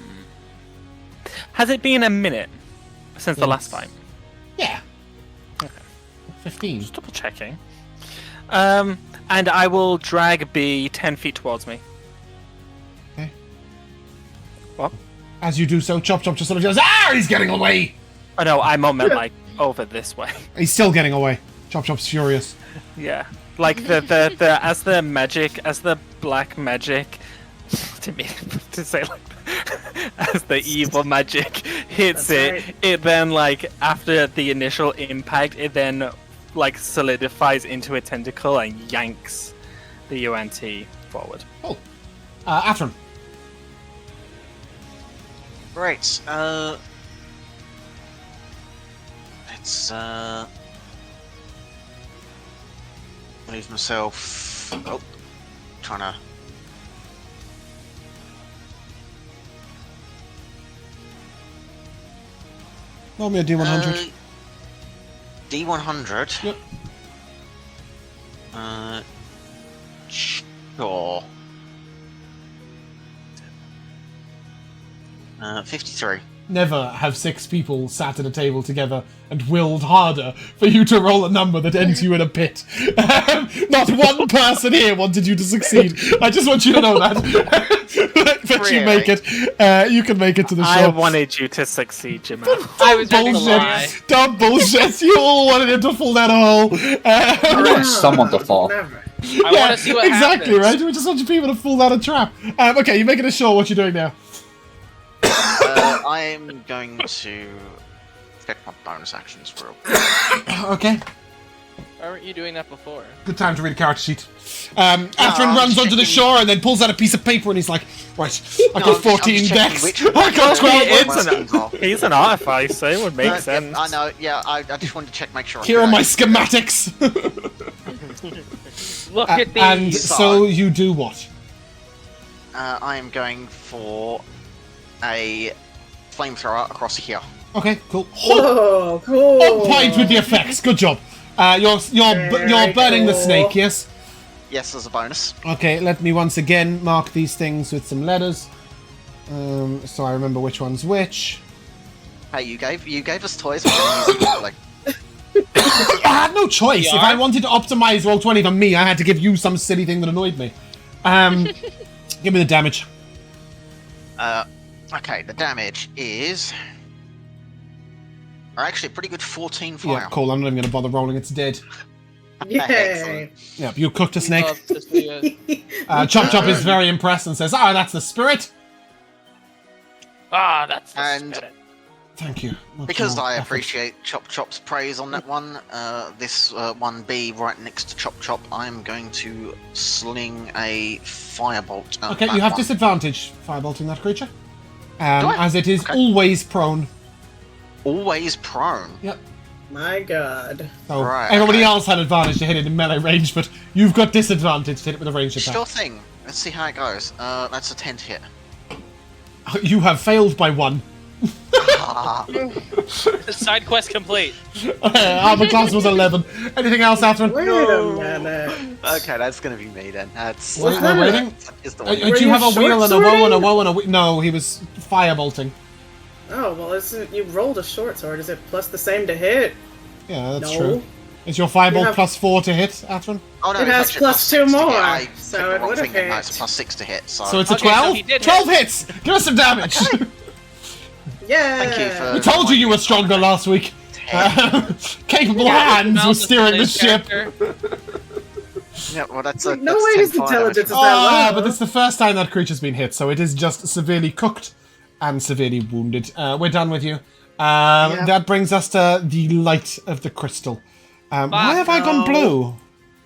Has it been a minute since the last Yes. fight? Yeah. Okay. 15. Just double checking. And I will drag B 10 feet towards me. Okay. What? As you do so, Chop Chop just sort of goes, "Ah, he's getting away!" Oh no, I meant like over this way. He's still getting away. Chop Chop's furious. Yeah. Like the as the black magic to me to say like as the evil magic hits That's it then like after the initial impact it then like solidifies into a tentacle and yanks the UNT forward. Oh. Atron. Right. Let's leave myself. Oh, trying to. Roll me a D100. D100. Yep. Sure. 53. Never have 6 people sat at a table together and willed harder for you to roll a number that ends you in a pit. Not one person here wanted you to succeed. I just want you to know that. But you make it. You can make it to the show. I wanted you to succeed, Jamal. I was ready to lie. Bullshit. Don't bullshit. You all wanted him to fall down a hole. I want someone to fall. Never. I want to see what exactly, happens. right? We just want you people to fall down a trap. Okay, you're making a show. What you doing now? I'm going to check my bonus actions real Okay. Why weren't you doing that before? Good time to read a character sheet. Atron I'm runs onto the checking- shore and then pulls out a piece of paper and he's like, right, I got I'm just 14 checking decks. which I one- got 12 It's hits. He's an artificer, it would make Yeah, sense. I know, yeah, I just wanted to check, make sure. Here are I'm my right. schematics. Look at these. And so you do what? I am going for a flamethrower across here. Okay, cool. Oh, cool. On point with the effects. Good job. You're Very burning the cool. snake, yes? Yes, as a bonus. Okay, let me once again mark these things with some letters. So I remember which one's which. Hey, you gave us toys. We're gonna use them, like, I had no choice. If are? I wanted to optimize Roll20 for me, I had to give you some silly thing that annoyed me. Give me the damage. okay, the damage is. Actually, a pretty good 14 fire. Yeah, cool. I'm not even going to bother rolling. It's dead. Yay. Excellent. Yep, you cooked a snake. Love to see it. Chop Chop is very impressed and says, "Ah, that's the spirit." That's the And- spirit. Thank you. Much Because more I effort. appreciate Chop Chop's praise on that one, this 1B right next to Chop Chop, I'm going to sling a firebolt at Okay, that you have one. disadvantage firebolting that creature, I? as it is Okay. always prone. Always prone. Yep. My god. So Right, everybody okay. else had advantage to hit it in melee range, but you've got disadvantage to hit it with a ranged attack. Sure thing. Let's see how it goes. That's a 10 to hit. You have failed by 1. Ah, Side quest complete. Armor class was 11. Anything else, Atron? Wait a minute. okay, that's gonna be me then. That's We're that? waiting. is the Do one. Were you you have a wheel and a woe and a short-swording? woe and a wheel? No, he was firebolting. Oh, well, isn't you rolled a short sword? Is it plus the same to hit? Yeah, that's No. true. Is your firebolt You have- plus 4 to hit, Atron? Oh no, It it's has actually plus 2 6 to hit. more, I so picked the it wrong would've thing, and no, it's hit. plus 6 to hit. So, So it's a Okay, so 12? he did 12 hit. hits! Give us some damage! Yeah. Thank you for- We told you were stronger last week. Capable hands were steering the ship. yeah, well, that's a No that's way 10 his fire intelligence damage. is that low. But it's the first time that creature's been hit, so it is just severely cooked and severely wounded. We're done with you. That brings us to the light of the crystal. Why have I gone no. blue?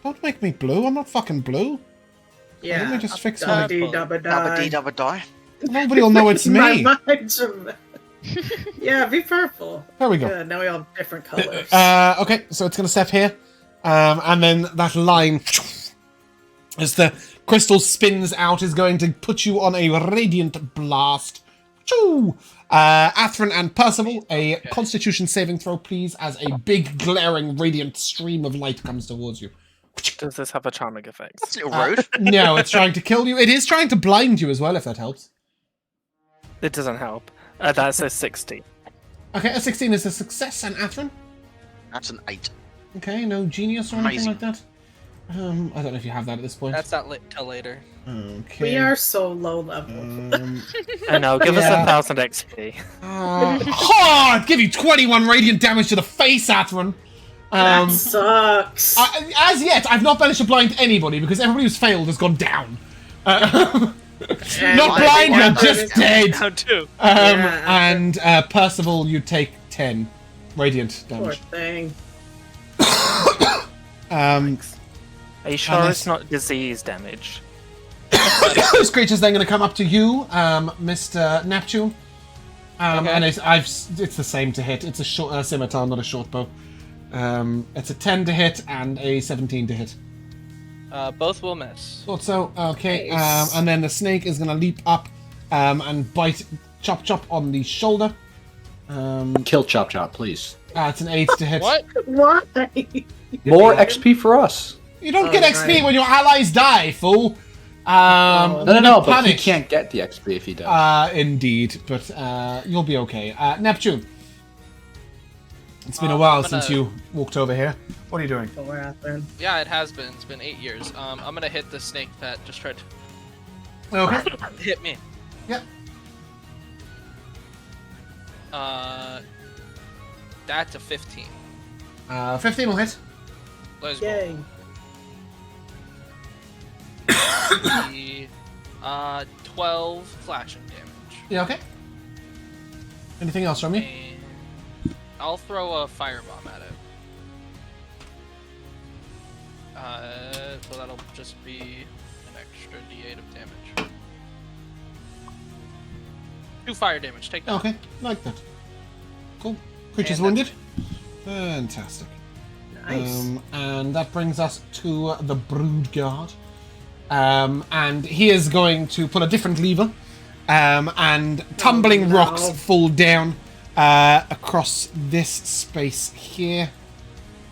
Don't make me blue. I'm not fucking blue. Yeah. Let me just fix my... Dubba-dee, Dabba dubba-die. dee dabba die. Nobody will know it's me. My mind's yeah, be purple. There we go. Good, now we all have different colors. Okay, so it's going to step here. And then that line, as the crystal spins out, is going to put you on a radiant blast. Choo! Athrun and Percival, a constitution saving throw, please, as a big, glaring, radiant stream of light comes towards you. Does this have a charming effect? That's a little rude. No, it's trying to kill you. It is trying to blind you as well, if that helps. It doesn't help. That's a 60. Okay, a 16 is a success, and Athrun? That's an 8. Okay, no genius or anything Amazing. like that? I don't know if you have that at this point. That's not till later. Okay. We are so low level. I know, give us Yeah. 1,000 XP. I'd give you 21 radiant damage to the face, Athrun. That sucks. As yet, I've not managed to blind anybody because everybody who's failed has gone down. Not blind, you're just dead. Down too. And Percival, you take 10 radiant Poor damage. thing. Are you sure Unless- it's not disease damage? This creature's then going to come up to you, Mr. Neptune. And it's the same to hit. It's a short scimitar, not a short bow. It's a 10 to hit and a 17 to hit. Both will miss. Thought so. Okay. Nice. And then the snake is going to leap up and bite Chop Chop on the shoulder. Kill Chop Chop, please. It's an 8 to hit. What? Why? More XP for us. You don't get XP right. when your allies die, fool. No, but he punish. can't get the XP if he does. Indeed, but you'll be okay. Neptune. It's been a while since you walked over here. What are you doing? What happened? Yeah, it has been. It's been 8 years. I'm gonna hit the snake that just tried Okay. to hit me. Yep. That's a 15. 15 will hit. Let's go. Yay. The, 12 slashing damage. Yeah, okay. Anything else from me? And I'll throw a firebomb at it. So that'll just be an extra d8 of damage. 2 fire damage, take that. Okay, like that. Cool. Creature's And wounded. Fantastic. Nice. And that brings us to the Brood Guard. And he is going to pull a different lever. And tumbling no. rocks fall down across this space here.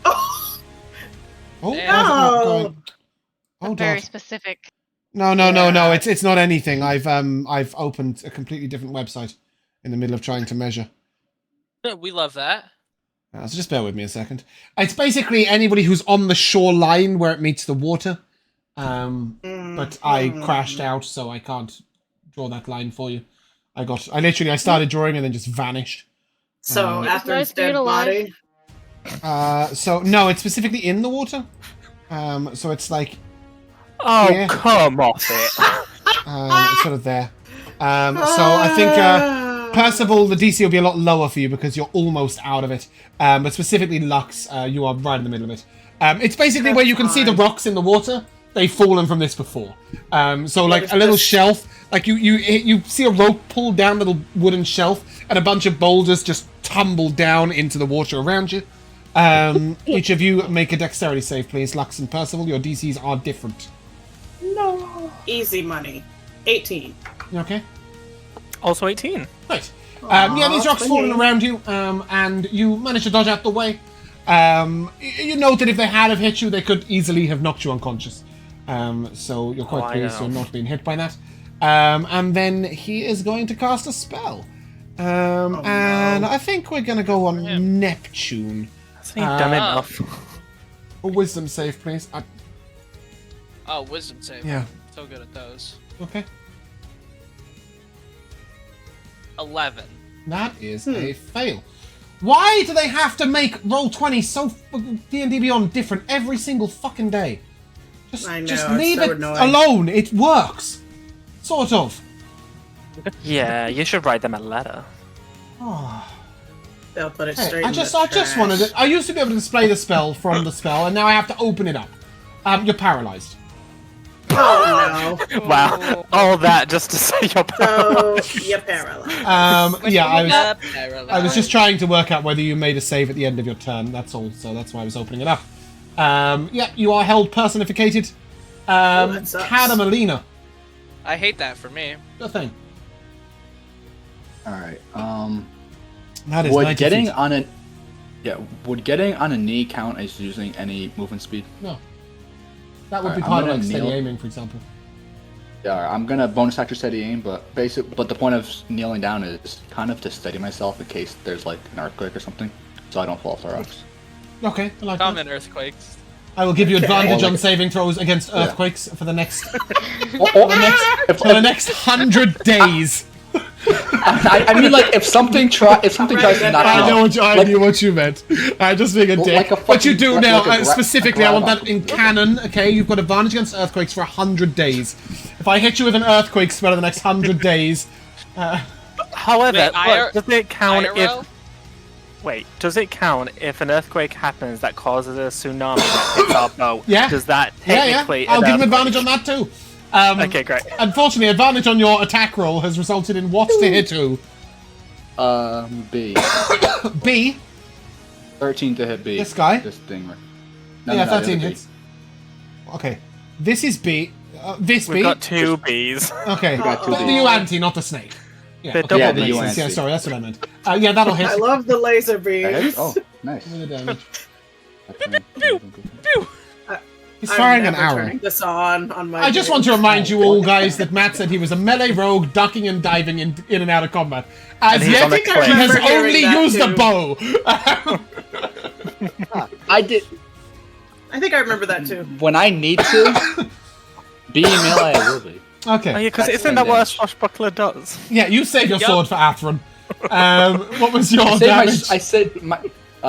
Oh, No. how's it not going? Oh, Very God. specific. No. It's not anything. I've opened a completely different website in the middle of trying to measure. We love that. So just bear with me a second. It's basically anybody who's on the shoreline where it meets the water. But I crashed out, so I can't draw that line for you. I started drawing and then just vanished. So It's after nice his dead being alive. body. So no, it's specifically in the water. So it's like Oh, Yeah. come off it. it's sort of there. So I think Percival, the DC will be a lot lower for you because you're almost out of it. But specifically Lux, you are right in the middle of it. It's basically where you can see the rocks in the water. They've fallen from this before. So like it's a little just- shelf, like you see a rope pulled down a little wooden shelf, and a bunch of boulders just tumble down into the water around you. Each of you make a dexterity save, please. Lux and Percival, your DCs are different. No. Easy money. 18. You okay? Also 18. Right. Yeah, these rocks falling around you, and you manage to dodge out the way. You note that if they had have hit you, they could easily have knocked you unconscious. So you're quite I pleased know. you're not being hit by that. And then he is going to cast a spell. And I think we're going to go on Neptune. Hasn't he done enough? A wisdom save, please. Oh, wisdom save. Yeah. So good at those. Okay. 11. That is a fail. Why do they have to make Roll20 so D&D Beyond different every single fucking day? I know, Just it's leave so it annoying. alone. It works. Sort of. Yeah, you should write them a letter. Oh. They'll put it Hey, straight I in just the wanted trash. it. I used to be able to display the spell from the spell, and now I have to open it up. You're paralyzed. Oh no. Wow. All that just to say you're So you're paralyzed. Yeah, I I was just trying to work out whether you made a save at the end of your turn. That's all. So that's why I was opening it up. Yeah, you are held personificated. that sucks. Cadamelina. I hate that for me. The thing. All right. That is Would 90 getting feet. on a would getting on a knee count as using any movement speed? No. That would Alright, be I'm part of gonna like steady kneel. aiming, for example. Yeah, I'm gonna bonus action steady aim, but the point of kneeling down is kind of to steady myself in case there's like an earthquake or something, so I don't fall off the rocks. Okay, I like that. Common earthquakes. I will give you advantage Well, on like- saving throws against Yeah. earthquakes for the next Or- for the next 100 days. I mean, like if something tries to knock I me know off, I knew what you meant. I just being a Well, dick. like a But you fucking- do like now. a gra- Specifically, a I want grab that in canon. Okay, you've got advantage against earthquakes for 100 days. If I hit you with an earthquake spell in the next 100 days, However, Wait, look, does it count IRL? if? Wait, does it count if an earthquake happens that causes a tsunami that hits our boat? Yeah. Does that yeah, technically? I'll give him an advantage on that too. Okay, great. Unfortunately, advantage on your attack roll has resulted in what to hit who? B. B. 13 to hit B. This guy? This thing. Right. Yeah, the other 13 B. hits. Okay, this is B. This We've B. got 2 Bs. Okay, got two the Bs. Yuan-Ti, not the snake. Yeah, The okay, double that the makes Yuan-Ti. sense. Yeah, sorry, that's what I meant. Yeah, that'll hit. I love the laser That hit? beams. Oh, nice. Give me the damage. Pew! He's I'm firing an never arrow. turning this on my. I just game. want to remind you all, guys, that Matt said he was a melee rogue, ducking and diving in and out of combat. As And he's yet, on a he cliff. has I remember only hearing that used a too. bow. I did. I think I remember that too. When I need to, be melee, I will be. Oh Okay. yeah, because That's isn't that what a damage. swashbuckler does? Yeah, you save your Yup. sword for Atheron. What was your I saved damage? I saved my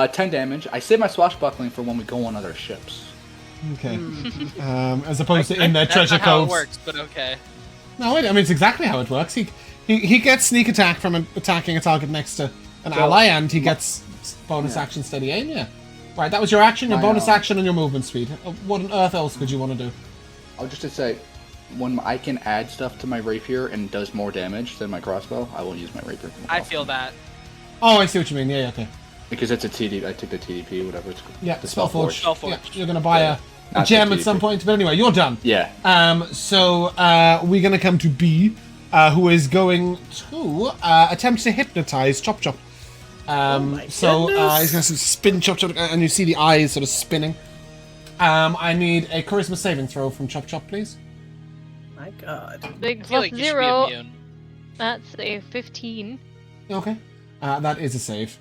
10 damage. I saved my swashbuckling for when we go on other ships. Okay. As opposed to in their That's treasure not how it coves. works, but okay. No, wait, I mean, it's exactly how it works. He gets sneak attack from attacking a target next to an ally, and he gets bonus action steady aim, yeah. Right, that was your action, your I bonus know. action, and your movement speed. What on earth else could you want to do? I'll just to say, when I can add stuff to my rapier and it does more damage than my crossbow, I will use my rapier. more I often. feel that. Oh, I see what you mean. Yeah, okay. Because it's a TD. I take the TDP, whatever it's called. Yeah, the Spellforge. Spellforge. Yeah, you're going to buy a Not gem the at some TDP. point, but anyway, you're done. Yeah. So we're going to come to B, who is going to attempt to hypnotize Chop Chop. my So goodness. he's going to spin Chop Chop, and you see the eyes sort of spinning. I need a charisma saving throw from Chop Chop, please. My God. Big I feel plus like you should be 0. immune. That's a 15. Okay. That is a save.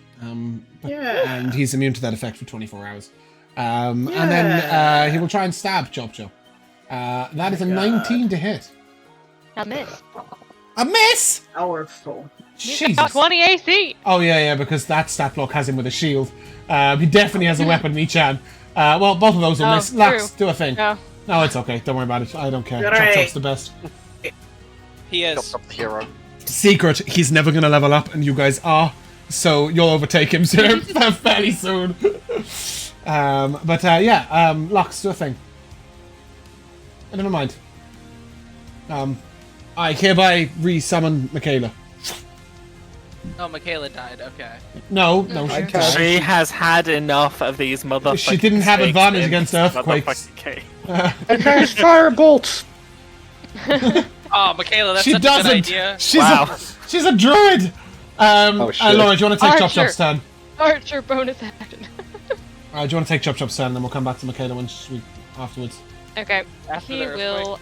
Yeah. And he's immune to that effect for 24 hours. And then he will try and stab Chop Chop. That is a God. 19 to hit. A miss. A miss! Powerful. He's got Jesus. 20 AC. Oh, yeah, because that stat block has him with a shield. He definitely has a weapon in each hand. Well, both of those will Oh, miss. Lux, true. do a thing. No. No, it's okay. Don't worry about it. I don't care. All Chop right. Chop's the best. He Chop is. Chop the hero. Secret, he's never going to level up, and you guys are. So you'll overtake him soon, fairly soon. Lux, do a thing. Never mind. I hereby resummon Michaela. Oh, Michaela died. Okay. No, she Okay. can't. She has had enough of these motherfucking. She didn't have snakes advantage in against this earthquakes. motherfucking cave. I cast fire bolts. Oh, Michaela, that's She such a good doesn't. idea. She's a druid. shit. Laura, do you want to take Chop Archer. Chop's turn? Archer bonus action. Do you want to take Chop Chop's turn, then we'll come back to Michaela afterwards. Okay. After He the earthquake. will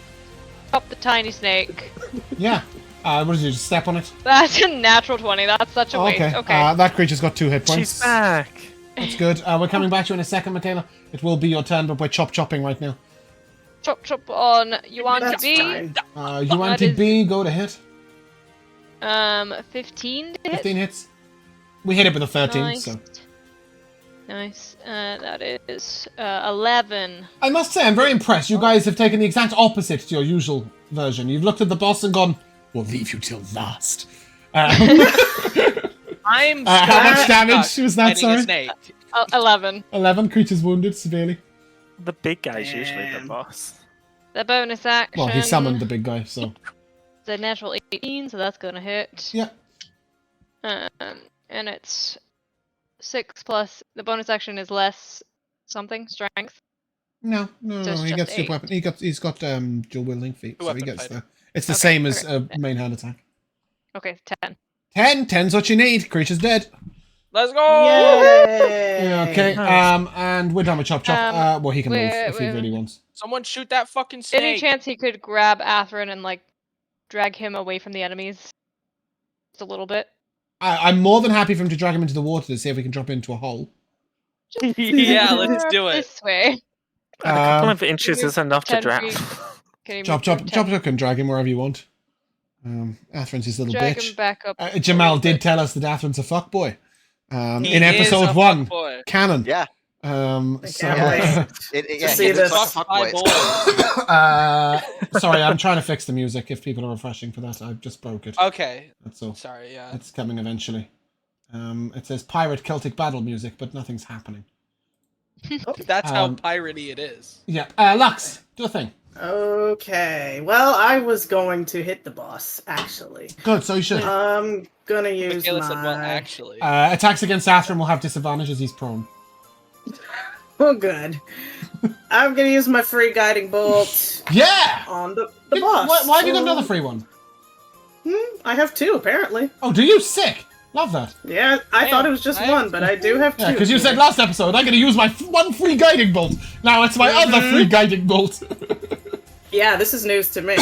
chop the tiny snake. Yeah. What did you just step on it? That's a natural 20. That's such a waste. Okay. Okay. That creature's got 2 hit points. She's back. That's good. We're coming back to you in a second, Michaela. It will be your turn, but we're chopping right now. Chop on Yuan to That's be. fine. You want to is- B, go to hit. 15 to hit. 15 hits. We hit it with a 13, Nice. so. Nice. That is 11. I must say, I'm very impressed. You guys have taken the exact opposite to your usual version. You've looked at the boss and gone, we'll leave you till last. I'm How much stuck damage was that, fighting a sorry? snake. 11. 11 creatures wounded severely. The big guy's usually the boss. The bonus action. Well, he summoned the big guy, so. The natural 18, so that's gonna hit. Yeah. And it's 6 plus. The bonus action is less something strength. No. So it's He just gets two 8. weapon. He's got dual wielding feet, so he Weapon gets fighter. the. It's the Okay, same as okay. main hand attack. Okay, 10. 10. 10's what you need. Creature's dead. Let's go! Yay! Yeah, okay. Nice. And we're done with Chop Chop. Well, he can move if he wait. really wants. Someone shoot that fucking snake! Any chance he could grab Athrun and like drag him away from the enemies? Just a little bit. I'm more than happy for him to drag him into the water to see if we can drop into a hole. Yeah, let's More do it. This way. A couple Um, of inches is enough to 10 drown. feet. Can you Chop move Chop 10? Chop can drag him wherever you want. Athrun's his little Drag him bitch. back up. Jamal a little did bit. tell us that Athrun's a fuckboy. He In is episode a 1, fuckboy. canon. Yeah. I So, can't wait. Yeah, see he looks this. like a Fuck my fuckboy. boy. sorry, I'm trying to fix the music. If people are refreshing for that, I just broke it. Okay. That's all. Sorry, yeah. It's coming eventually. It says pirate Celtic battle music, but nothing's happening. That's how um, piratey it is. Yeah, Lux, do a thing. Okay. Well, I was going to hit the boss, actually. Good, so you should. I'm gonna use Michaela my... said, well, actually. Attacks against Athrun will have disadvantage as he's prone. Oh, good. I'm gonna use my free guiding bolt Yeah! on the boss. Why have you got another free one? I have 2, apparently. Oh, do you? Sick! Love that. Yeah, I Damn, thought it was just I- 1, but I do have 2. Yeah, because you said here. last episode, I'm going to use my one free guiding bolt. Now it's my other free guiding bolt. Yeah, this is news to me.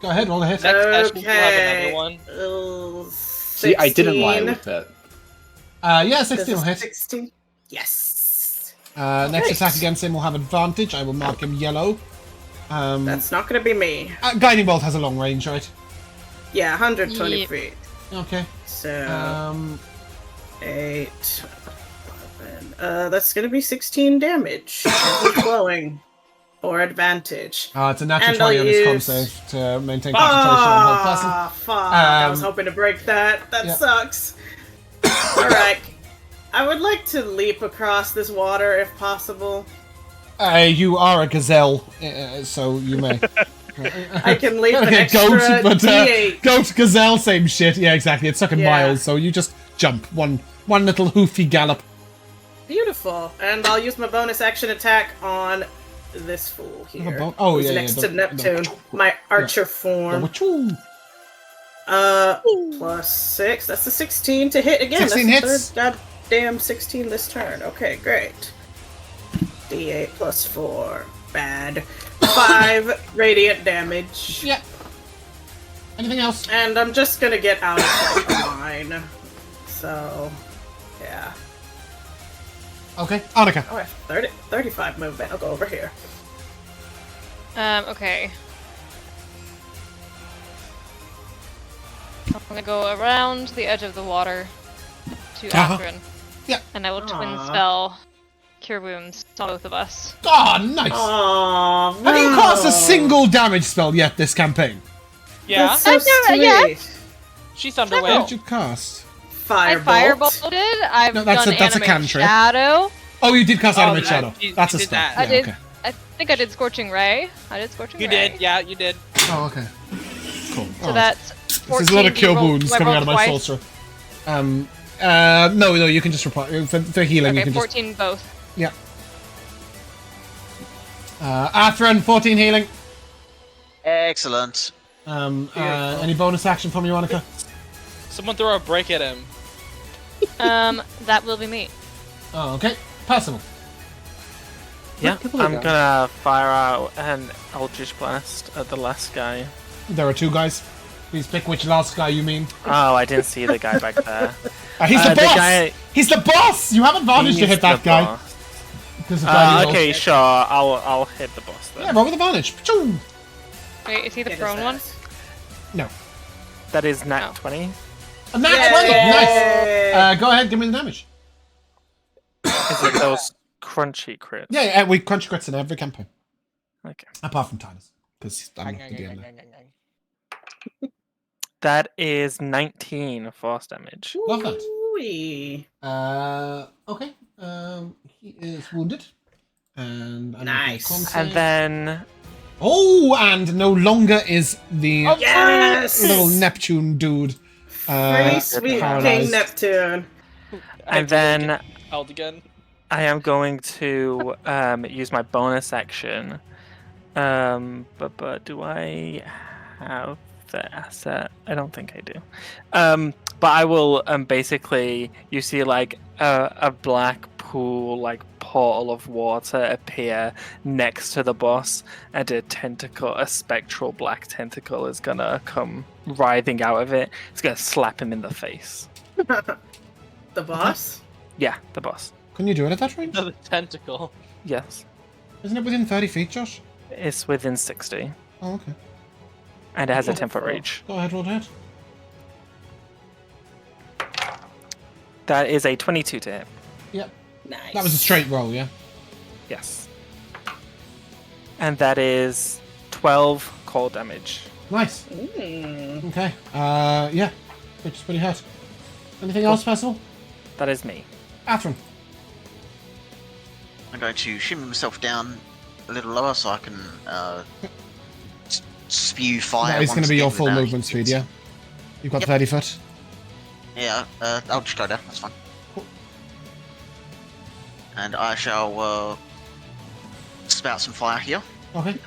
Go ahead, roll a hit. Next session, we'll have Okay. another one. See, I didn't lie 16. with that. Yeah, 16 will hit. 16? Yes. Next Great. attack against him will have advantage. I will mark him yellow. That's not gonna be me. Guiding bolt has a long range, right? Yeah, 120 Yep. feet. Okay. So, 8, 11. That's gonna be 16 damage. Flowing. Or advantage. It's a natural And 20 I'll on his con use- save to maintain concentration on hold person. Ah, fuck. I was hoping to break that. That yeah. sucks. Alright. I would like to leap across this water if possible. You are a gazelle, so you may. I can leap an Okay, extra goat, but D8. goat, gazelle, same shit. Yeah, exactly. It's sucking Yeah. miles, so you just jump one little hoofy gallop. Beautiful. And I'll use my bonus action attack on this fool here. Oh, who's yeah, next yeah, to the- Neptune. My archer form. Wachoo. Plus 6. That's a 16 to hit again. 16 That's hits. the third goddamn 16 this turn. Okay, great. D8 plus 4. Bad. 5 radiant damage. Yeah. Anything else? And I'm just gonna get out of like, mine. So, yeah. Okay, Annika. Oh, I have 35 movement. I'll go over here. Okay. I'm gonna go around the edge of the water to Uh-huh. Athrun. Yeah. And I will twin Aw. spell Cure Wounds on both of us. Oh, nice. Aww, Have you cast a single damage spell yet this campaign? Yeah, That's so I know, sweet. yeah. she What Thunderwave. did you cast? I Firebolt. firebolted. I've No, that's done that's a Animate cantrip. Shadow. Oh, you did cast Oh, Animate that- Shadow. you That's a did spell. that. I Yeah, did. okay. I think I did Scorching Ray. I did Scorching You Ray. did, yeah, you did. Oh, okay. Cool. So Oh, that's 14. there's a lot of Do you cure roll- wounds do I coming roll out of my twice? sorcerer. No, you can just reply for healing. You Okay, can 14 both. just yeah. Athrun, 14 healing. Excellent. Any bonus action from you, Annika? Someone throw a break at him. That will be me. Oh, okay. Personal. Yeah, I'm gonna fire out an Eldritch Blast at the last guy. There are 2 guys. Please pick which last guy you mean. Oh, I didn't see the guy back there. He's the The boss. guy- He's the boss. You have advantage to He's hit that the guy. boss. Because of guiding bolt. Okay, sure. I'll hit the boss then. Yeah, roll with advantage. Choo! Wait, is he the Get his prone one? ass. No. That is nat Oh. 20. A nat 20. Yay! Nice. Go ahead. Give me the damage. Is it those crunchy crits? Yeah, we crunch crits in every campaign. Okay. Apart from Titus. Because I'm not the DM now. That is 19 force damage. Love that. Ooh-wee. Okay. He is wounded. And I'm Nice. gonna con And save. then Oh, and no longer is the Yes! little Neptune dude. Free sweet paralyzed. King Neptune. And then held again. I am going to use my bonus action. But do I have the asset? I don't think I do. But I will basically, you see like a black pool, like portal of water appear next to the boss, and a spectral black tentacle is gonna come writhing out of it. It's gonna slap him in the face. The boss? Yeah, the boss. Can you do it at that range? Another tentacle. Yes. Isn't it within 30 feet, Josh? It's within 60, Oh, okay. and it has a 10-foot reach. Go ahead, roll ahead. That is a 22 to hit. Yep. Nice. That was a straight roll, yeah? Yes. And that is 12 cold damage. Nice. Mm. Okay. Yeah. Which is pretty hurt. Anything else, Percival? That is me. Athrun. I'm going to shimmy myself down a little lower so I can spew fire. That is going once to be your again full without movement speed, yeah? You've got Yep. 30 foot. Yeah, I'll just go there. That's fine. Cool. And I shall spout some fire here. Okay.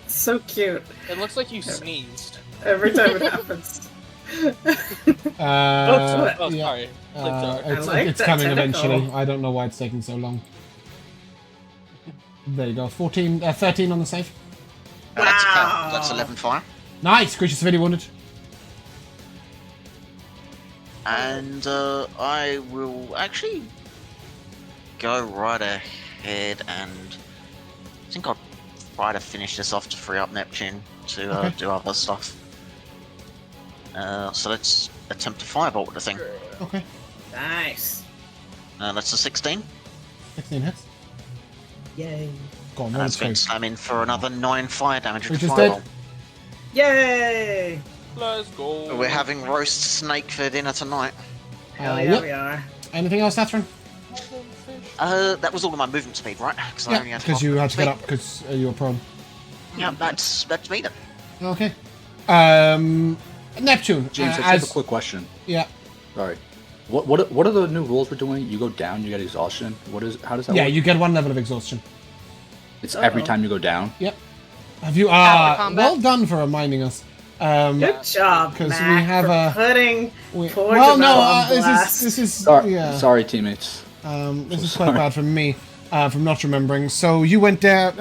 So cute. It looks like you sneezed. Every time it happens. Oh, Yeah. sorry. It's, I like it's that coming tentacle. eventually. I don't know why it's taking so long. There you go. 13 on the save. Wow. That's 11 fire. Nice. Creature severely wounded. And I will actually go right ahead and I think I'll try to finish this off to free up Neptune to Okay. do other stuff. So let's attempt a firebolt the thing. Okay. Nice. That's a 16. 16 hits. Yay. Go on, And roll that's going it to slam in for another 9 fire damage with the Creature's firebolt. dead. Yay! Let's go. We're having roast snake for dinner tonight. Hell yeah, Yep. we are. Anything else, Athrun? That was all of my movement speed, right? Because I only Yeah, had because half you had movement to get speed. up because you were prone. Yeah, that's me then. Okay. Neptune. James, I as have a quick question. yeah, Sorry. What are the new rules we're doing? You go down, you get exhaustion. How does that yeah, work? you get one level of exhaustion. It's every Uh-oh. time you go down. Yep. Have you? After combat. Well done for reminding us. Good job, 'cause we Mac, have for a- putting poor Well, no, Jamel on this blast. is Sorry, yeah. sorry teammates. This is sorry. quite bad from me, from not remembering. So you went down,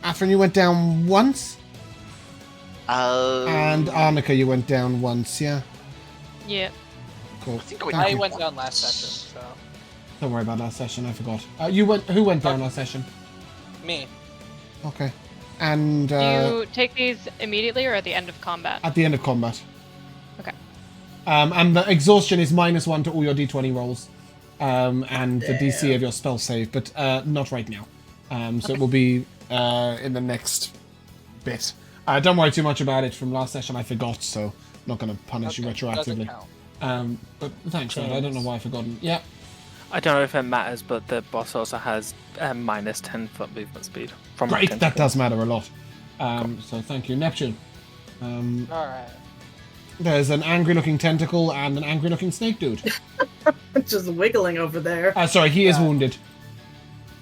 Athrun, you went down once, and Arnica, you went down once. Yeah. Yeah. Cool. I think I went Thank I you. went down last session, so Don't worry about last session. I forgot. Who went down last session? me. Okay. And Do you take these immediately or at the end of combat? at the end of combat. Okay. And the exhaustion is -1 to all your d20 rolls, and the DC of your spell save, but not right now. So it will be in the next bit. Don't worry too much about it. From last session, I forgot, so I'm not going to punish you Okay, retroactively. doesn't count. But thanks, man. I don't know why I've forgotten. Yeah. I don't know if it matters, but the boss also has minus 10-foot movement speed. From my Great. That tentacle. does matter a lot. So thank you, Neptune. Alright. There's an angry-looking tentacle and an angry-looking snake dude. Just wiggling over there. Sorry, he is wounded.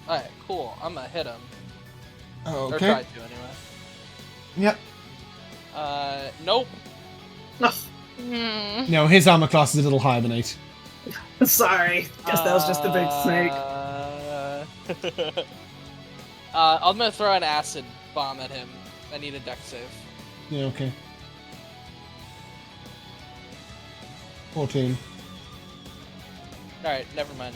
Alright, cool. I'm gonna hit him. Or try Okay. to, anyway. Yep. Nope. Hmm. No, his armor class is a little higher than 8. Sorry. Guess that was just a big snake. I'm gonna throw an acid bomb at him. I need a dex save. Yeah, okay. 14. Alright, never mind.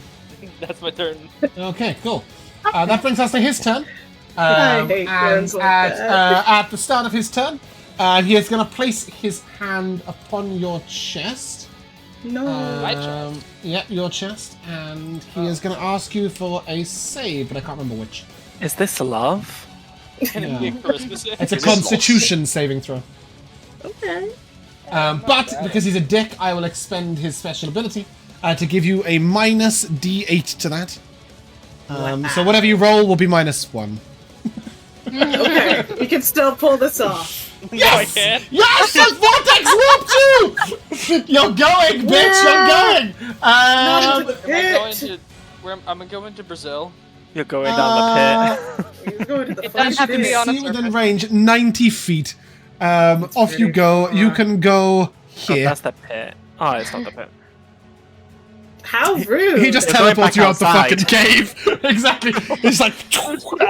That's my turn. Okay, cool. That brings us to his turn. I hate turns like that. At the start of his turn, he is going to place his hand upon your chest. No. My chest? Yeah, your chest. And he is going to ask you for a save, but I can't remember which. Is this love? Can it be a charisma save? It's a Is this constitution saving throw. Okay. But because he's a dick, I will expend his special ability to give you a minus D8 to that. So whatever you roll will be -1. Okay, we can still pull this off. Yes! No, I can't. Yes! The vortex whooped you! You're going, bitch! You're going! Not into the Am I going pit. to? I'm going to Brazil. You're going down the pit. He's going to the It doesn't have to be on a see within surface. range 90 feet. Off you pretty go. You far. can go Oh, here. that's the pit. Oh, it's not the pit. How rude! He just They're going teleports back you out the outside. fucking cave. Exactly. It's like,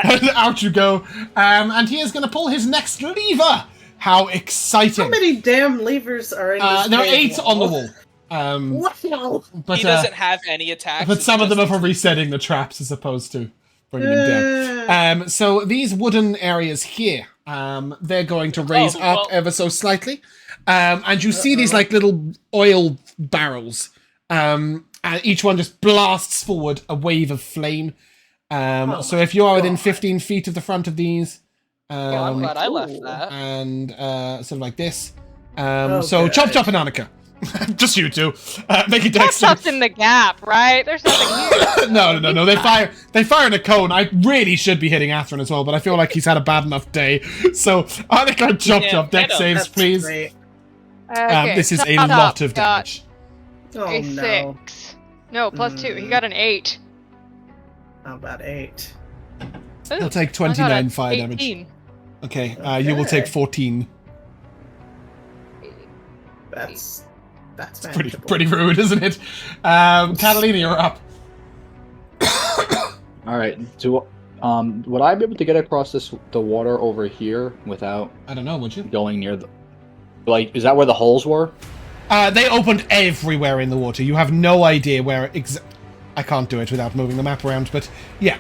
and out you go. And he is going to pull his next lever. How exciting. How many damn levers are in this There are cave 8 on the wall. Wow. But, He doesn't have any attacks. but it's some of them just- are for resetting the traps as opposed to bringing them down. So these wooden areas here, they're going to raise Oh, up well- ever so slightly. And you see these like little oil barrels. And each one just blasts forward a wave of flame. So if you are within 15 feet of the front of these, Well, I'm glad I left Ooh. that. and sort of like this. So Okay. Chop Chop and Annika. Just you two. Make a Chop dex. Chop's in the gap, right? There's nothing here. No. They fire in a cone. I really should be hitting Atherin as well, but I feel like he's had a bad enough day. So Annika and Chop Yeah, Chop dex hit him. saves, That's please. great. Okay, This is a Chop Chop lot of got damage. Oh a no. 6. No, +2. He got an 8. How about 8? Ooh, He'll take I got 29 a fire damage. 18. Okay, you will take Okay. 14. That's Pretty manageable. pretty rude, isn't it? Catalina, you're up. All right. Would I be able to get across the water over here without I don't know, would you? going near the? Like, is that where the holes were? They opened everywhere in the water. You have no idea where I can't do it without moving the map around, but yeah.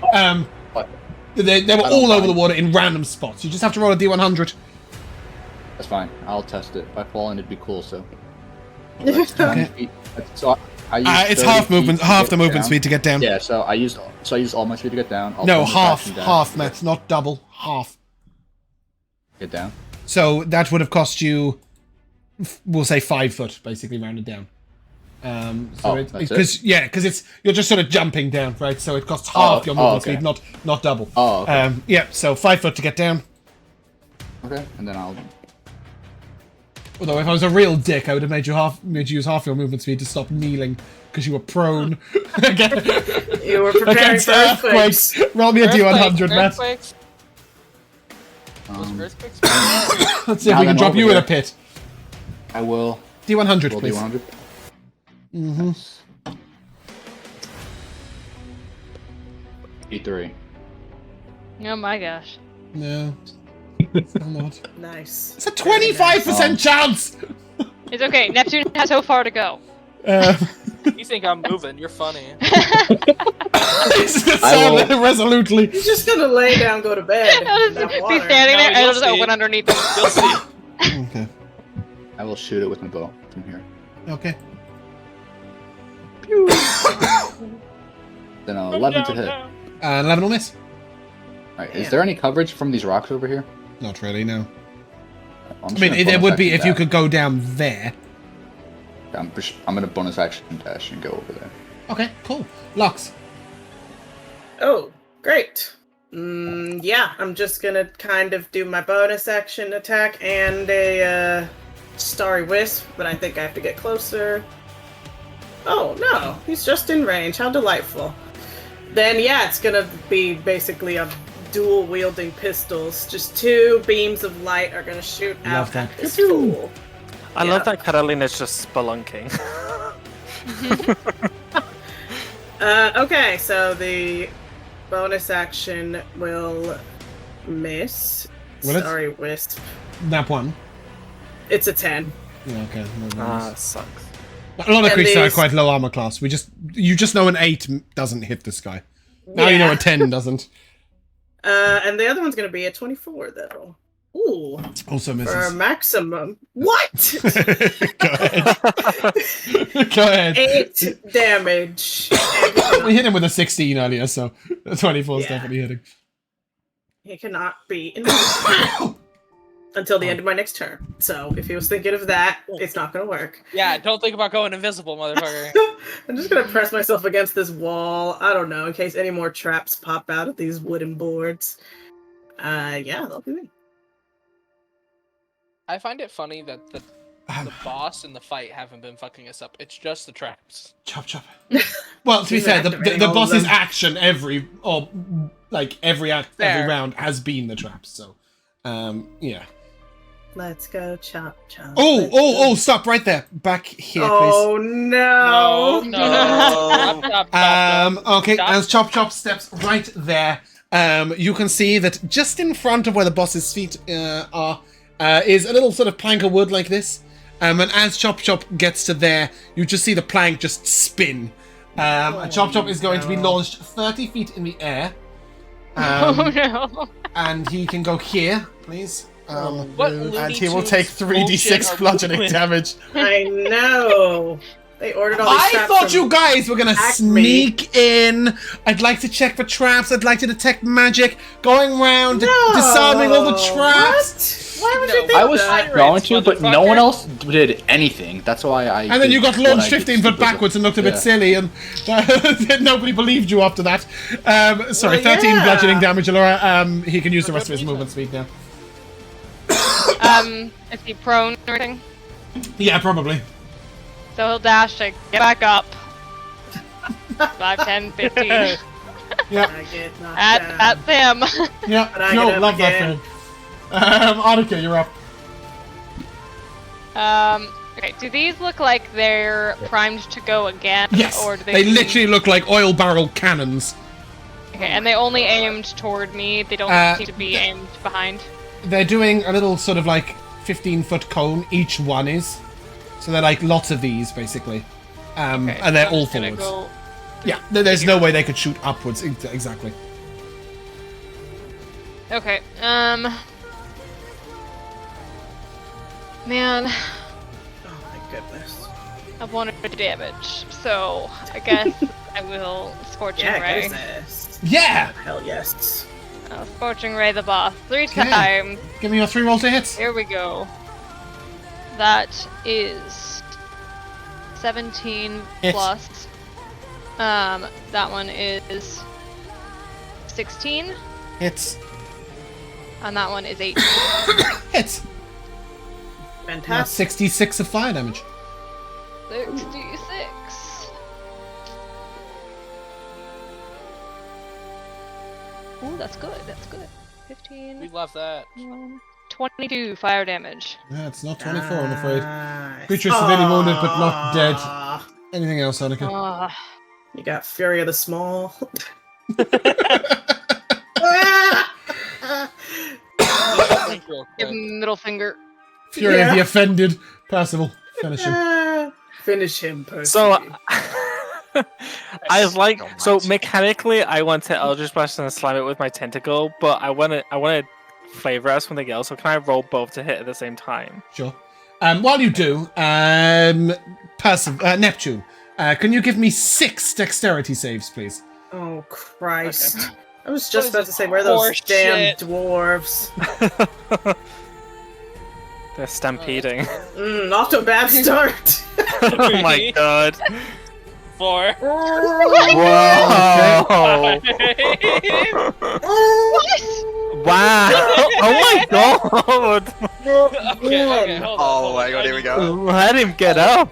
But They were I don't all over mind. the water in random spots. You just have to roll a d100. that's fine. I'll test it. If I fall in, it'd be cool. So. Okay. So I used It's 30 half feet movement, to half get the movement down. speed to get down. Yeah. So I used all my speed to get down. I'll No, bonus action down half, to Matt, not double, half. Get down. So that would have cost you, we'll say 5 foot, basically rounded down. That's because you're just sort of jumping down, right? So it costs Oh, half your movement okay. speed, not double. Oh. Okay. Yeah. So 5 foot to get down. Okay. And then I'll. Although if I was a real dick, I would have made you use half your movement speed to stop kneeling because you were prone. You were preparing Against for earthquakes. Roll me a d100, Matt. Earthquakes. Those Um, earthquakes. Let's see if Now we can I'm drop over you in a here. pit. I will. D100, Will please. D100. Mm-hmm. E3. Oh my gosh. No. Still not. Nice. It's a 25% chance! It's okay. Neptune has so far to go. You think I'm moving? You're funny. It's just I will- sound resolutely. He's just gonna lay down, go to bed. I'll in that just be water. standing there No, and you'll it'll just see. open underneath him. You'll see. Okay. I will shoot it with my bow from here. Okay. Then 11 to hit. 11 will miss. Alright, is there any coverage from these rocks over here? Not really, no. I'm I just mean, gonna there bonus would be action if you dash. could go down there. I'm gonna bonus action dash and go over there. Okay, cool. Lux. Oh, great. Yeah, I'm just gonna kind of do my bonus action attack and a starry wisp, but I think I have to get closer. Oh no, he's just in range. How delightful. Then yeah, it's gonna be basically a dual wielding pistols. Just 2 beams of light are gonna shoot Love out that. at this fool. I love that Catalina's just spelunking. Okay, so the bonus action will miss. Will it? Sorry, wisp. Nap 1. It's a 10. Yeah, okay. No Ah, worries. sucks. A lot of And creatures are these- quite low armor class. You just know an 8 doesn't hit this guy. Now you know a 10 doesn't. And the other one's gonna be a 24 though. Ooh, Also for a misses. maximum. What? Go ahead. Go ahead. 8 damage. We hit him with a 16 earlier, so 24 is Yeah. definitely hitting. He cannot be until the end of my next turn. So if he was thinking of that, it's not gonna work. Yeah, don't think about going invisible, motherfucker. I'm just gonna press myself against this wall. I don't know, in case any more traps pop out of these wooden boards. Yeah, they'll be me. I find it funny that the boss and the fight haven't been fucking us up. It's just the traps. Chop. Well, to be He's fair, the activating all of boss's them. action every round has been the traps. So, yeah. Let's go chop. Oh! Stop right there. Back here, Oh no! No. Stop. Okay, Stop. as Chop steps right there, you can see that just in front of where the boss's feet are is a little sort of plank of wood like this. And as Chop gets to there, you just see the plank just spin. And Chop is going to be launched 30 feet in the air. Oh no. And he can go here, please. What And Looney he will Tunes take bullshit 3d6 are we bludgeoning doing? damage. I know. They ordered all these I traps thought from you guys were gonna Acme. sneak in. I'd like to check for traps. I'd like to detect magic. Going around, disarming all the traps. What? Why would you No. think I was that? going to, but no motherfucker. one else did anything. That's why I. And then you got what launched I did 15 foot stupidly. backwards and looked a bit Yeah. silly, and nobody believed you after that. Sorry, Well, 13 yeah. bludgeoning damage, Laura. He can use the rest of his movement speed now. Is he prone or anything? Yeah, probably. So he'll dash to get back up. 5, 10, 15. Yeah, I get knocked down. That's him. yeah. But I Cool, get up love that again. for him. Annika, you're up. Okay, do these look like they're primed to go again? Yes, Or do they seem- literally look like oil barrel cannons. Okay, and they only aimed toward me. They don't seem to be aimed behind. They're doing a little sort of like 15-foot cone, each one is. So they're like lots of these, basically. Okay, And they're so I'm all just gonna forwards. go- Yeah, there's no way they could shoot upwards. Exactly. Okay, man, Oh my goodness. I've wanted damage, so I guess I will Scorching Yeah, Ray. get his ass. Yeah! Hell yes. Scorching Ray the boss 3 Okay. times. Give me your 3 roll to hit. Here we go. That is 17 Hit. plus. That one is 16, Hits. and that one is 8. Hits. That's Fantastic. 66 of fire damage. 66. Ooh, that's good. That's good. 15. We love that. 22 fire damage. That's not 24, I'm afraid. Nice. Creature severely wounded but not dead. Aw. Anything else, Annika? Ah, You got Fury of the Small. Real give quick. him middle finger. Fury of the Yeah. offended. Percival. Finish him. Finish him, Percy. So I like Don't so mind. mechanically I want to Eldritch Blast and slam it with my tentacle, but I want to flavor out something else. So can I roll both to hit at the same time? Sure. While you do, Neptune, can you give me 6 dexterity saves, please? Oh Christ! Okay. I was What just is about this to say, where are those horse damn shit? dwarves? They're stampeding. Off to a bad start. Oh my god! 4. Whoa! Wow! Oh my god! Okay, hold on. Oh my god, here we go. Let him get up.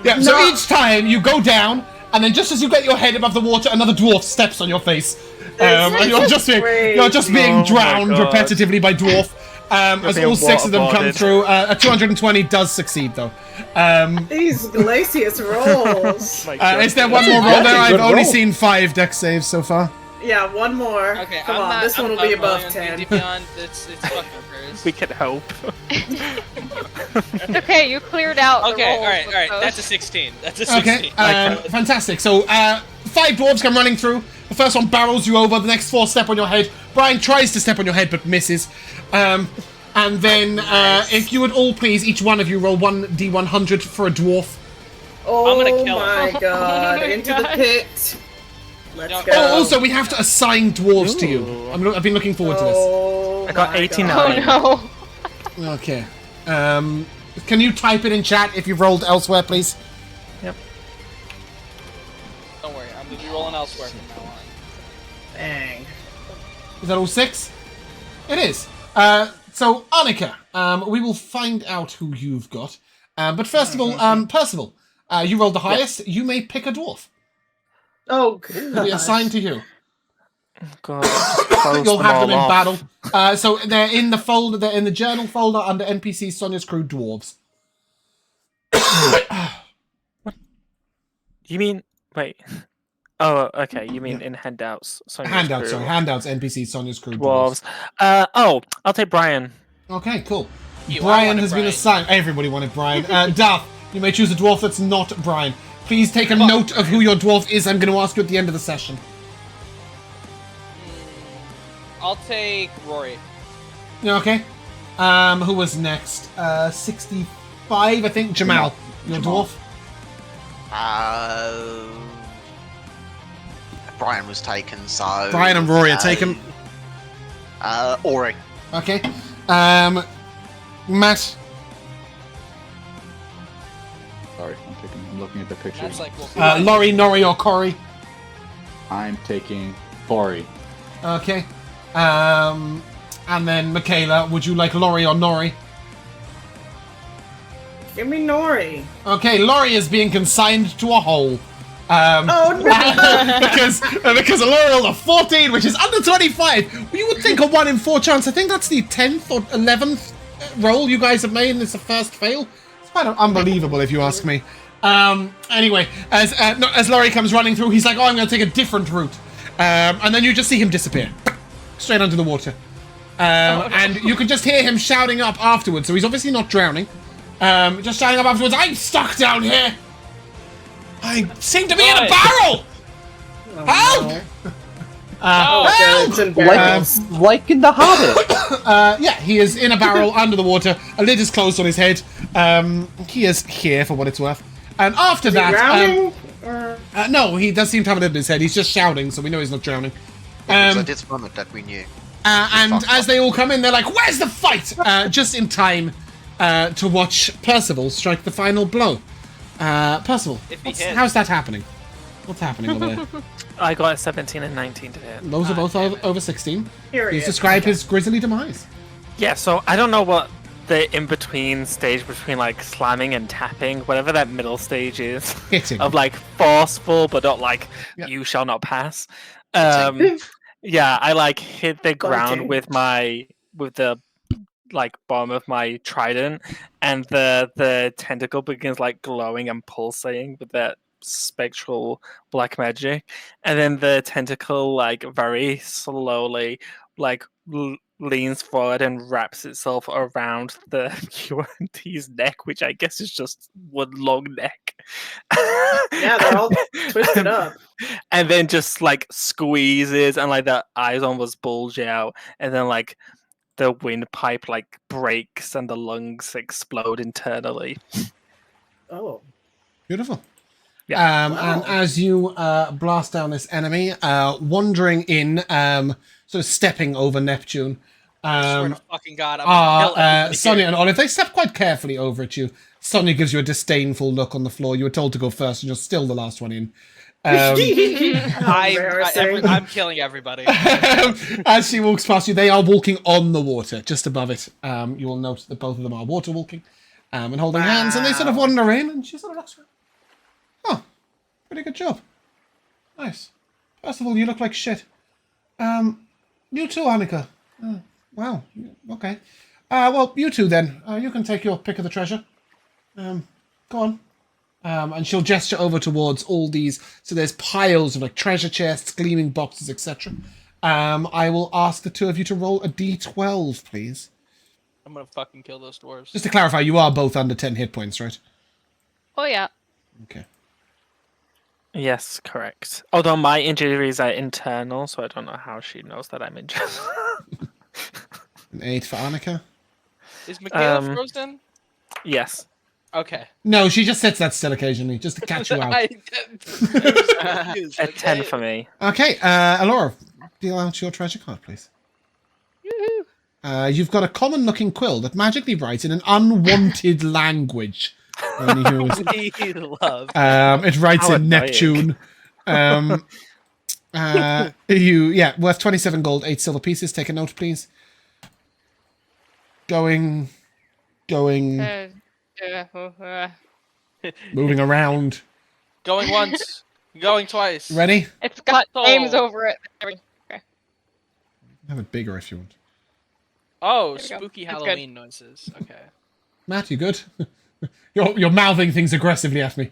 Yeah, so each time you go down, and then just as you get your head above the water, another dwarf steps on your face. And you're just being Oh my drowned God. repetitively by dwarf. As being all 6 of them come waterboarded. through. A 220 does succeed, though. These glacius rolls. My God. Is there one more roll That's there? a I've good only roll. seen 5 dex saves so far. Yeah, one more. Okay, Come I'm on, not, this one I'm will be not above rolling 10. on D&D Beyond. It's fucking hers. We can hope. It's okay, you cleared out the Okay, rolls alright, with alright. those. That's a 16. That's a 16. Okay, fantastic. So, 5 dwarves come running through. The first one barrels you over. The next 4 step on your head. Brian tries to step on your head but misses. And then, if you would all please, each one of you roll 1d100 for a dwarf. Oh I'm gonna kill my him. god, Oh my into the God. pit. Let's No. go. Oh, also, we have to assign dwarves to you. Ooh. I've been looking forward to this. Oh I got my 89. God. Oh no. Okay. Can you type it in chat if you've rolled elsewhere, please? Don't worry, I'm gonna be rolling elsewhere from now on. Dang. Is that all 6? It is. So, Annika, we will find out who you've got. But first of all, Percival, you rolled the highest. You may pick a dwarf. Oh, It'll be assigned to you. God, You'll have them in off. battle. So they're in the folder. They're in the journal folder under NPC Sonia's Crew Dwarves. What? You mean wait? Oh, okay. You mean in handouts? Handouts, sorry. Handouts, NPC Sonia's Crew Dwarves. Dwarves. I'll take Brian. Okay, cool. I Brian wanted has been Brian. assigned. Everybody wanted Brian. Darth, you may choose a dwarf that's not Brian. Please take a note of who your dwarf is. I'm going to ask you at the end of the session. I'll take Rory. Yeah, okay. Who was next? 65, I think. Jamal, your dwarf. Brian was taken, so... Brian and Rory are taken. Ori. Okay. Matt. Sorry, I'm looking at the picture. That's like well, Laurie, Nori, or Corey. I'm taking Tori. Okay. And then Michaela, would you like Laurie or Nori? give me Nori. Okay, Laurie is being consigned to a hole. Oh no! because Laura rolled a 14, which is under 25. You would think a 1 in 4 chance. I think that's the 10th or 11th roll you guys have made, and it's the first fail. It's quite unbelievable, if you ask me. Anyway, as Laurie comes running through, he's like, "Oh, I'm going to take a different route," and then you just see him disappear straight under the water. And you can just hear him shouting up afterwards. So he's obviously not drowning. Just shouting up afterwards, "I'm stuck down here. I seem to be in a barrel! Help! Help!" It's embarrassing. Like in The Hobbit. Yeah, he is in a barrel under the water. A lid is closed on his head. He is here for what it's worth. And after that, Drowning? Or- no, he does seem to have a lid in his head. He's just shouting, so we know he's not drowning. Because at this moment that we knew. And as they all come in, they're like, "Where's the fight?" Just in time to watch Percival strike the final blow. Percival, If he hits. how's that happening? What's happening over there? I got a 17 and 19 to hit. Those are both over 16. Period. Please describe his grisly demise. Yeah, so I don't know what the in-between stage between like slamming and tapping, whatever that middle stage is, Hitting. of like forceful but not like Yeah. you shall not pass. Yeah, I like hit the ground with the like bottom of my trident, and the tentacle begins like glowing and pulsating with that spectral black magic, and then the tentacle like very slowly like leans forward and wraps itself around the UNT's neck, which I guess is just one long neck. Yeah, they're all twisted up. And then just like squeezes, and like the eyes almost bulge out, and then like the windpipe like breaks and the lungs explode internally. Oh. Beautiful. Yeah. And as you blast down this enemy, wandering in, sort of stepping over Neptune, swear to fucking God, I'm gonna kill everybody Sonia here. and Olive. They step quite carefully over at you. Sonia gives you a disdainful look on the floor. You were told to go first, and you're still the last one in. Embarrassing. I'm killing everybody. As she walks past you, they are walking on the water, just above it. You will note that both of them are water walking and holding hands, and they sort of wander in, and she sort of looks around. Oh, pretty good job. Nice. First of all, you look like shit. You too, Annika. Wow. Okay. Well, you two then. You can take your pick of the treasure. Go on. And she'll gesture over towards all these. So there's piles of like treasure chests, gleaming boxes, etc. I will ask the two of you to roll a d12, please. I'm gonna fucking kill those dwarves. Just to clarify, you are both under 10 hit points, right? Oh yeah. Okay. Yes, correct. Although my injuries are internal, so I don't know how she knows that I'm injured. An 8 for Annika. Is Michaela frozen? Yes. Okay. No, she just sits that still occasionally, just to catch you out. A 10 for me. Okay, Alora, deal out your treasure card, please. You've got a common-looking quill that magically writes in an unwanted language. Love. It writes How in annoying. Neptune. Worth 27 gold, 8 silver pieces. Take a note, please. Going, moving around. Going once, going twice. Ready? It's got Oh. names over it. Have it bigger if you want. Oh, There we go. spooky That's good. Halloween noises. Okay. Matt, you good? You're mouthing things aggressively at me.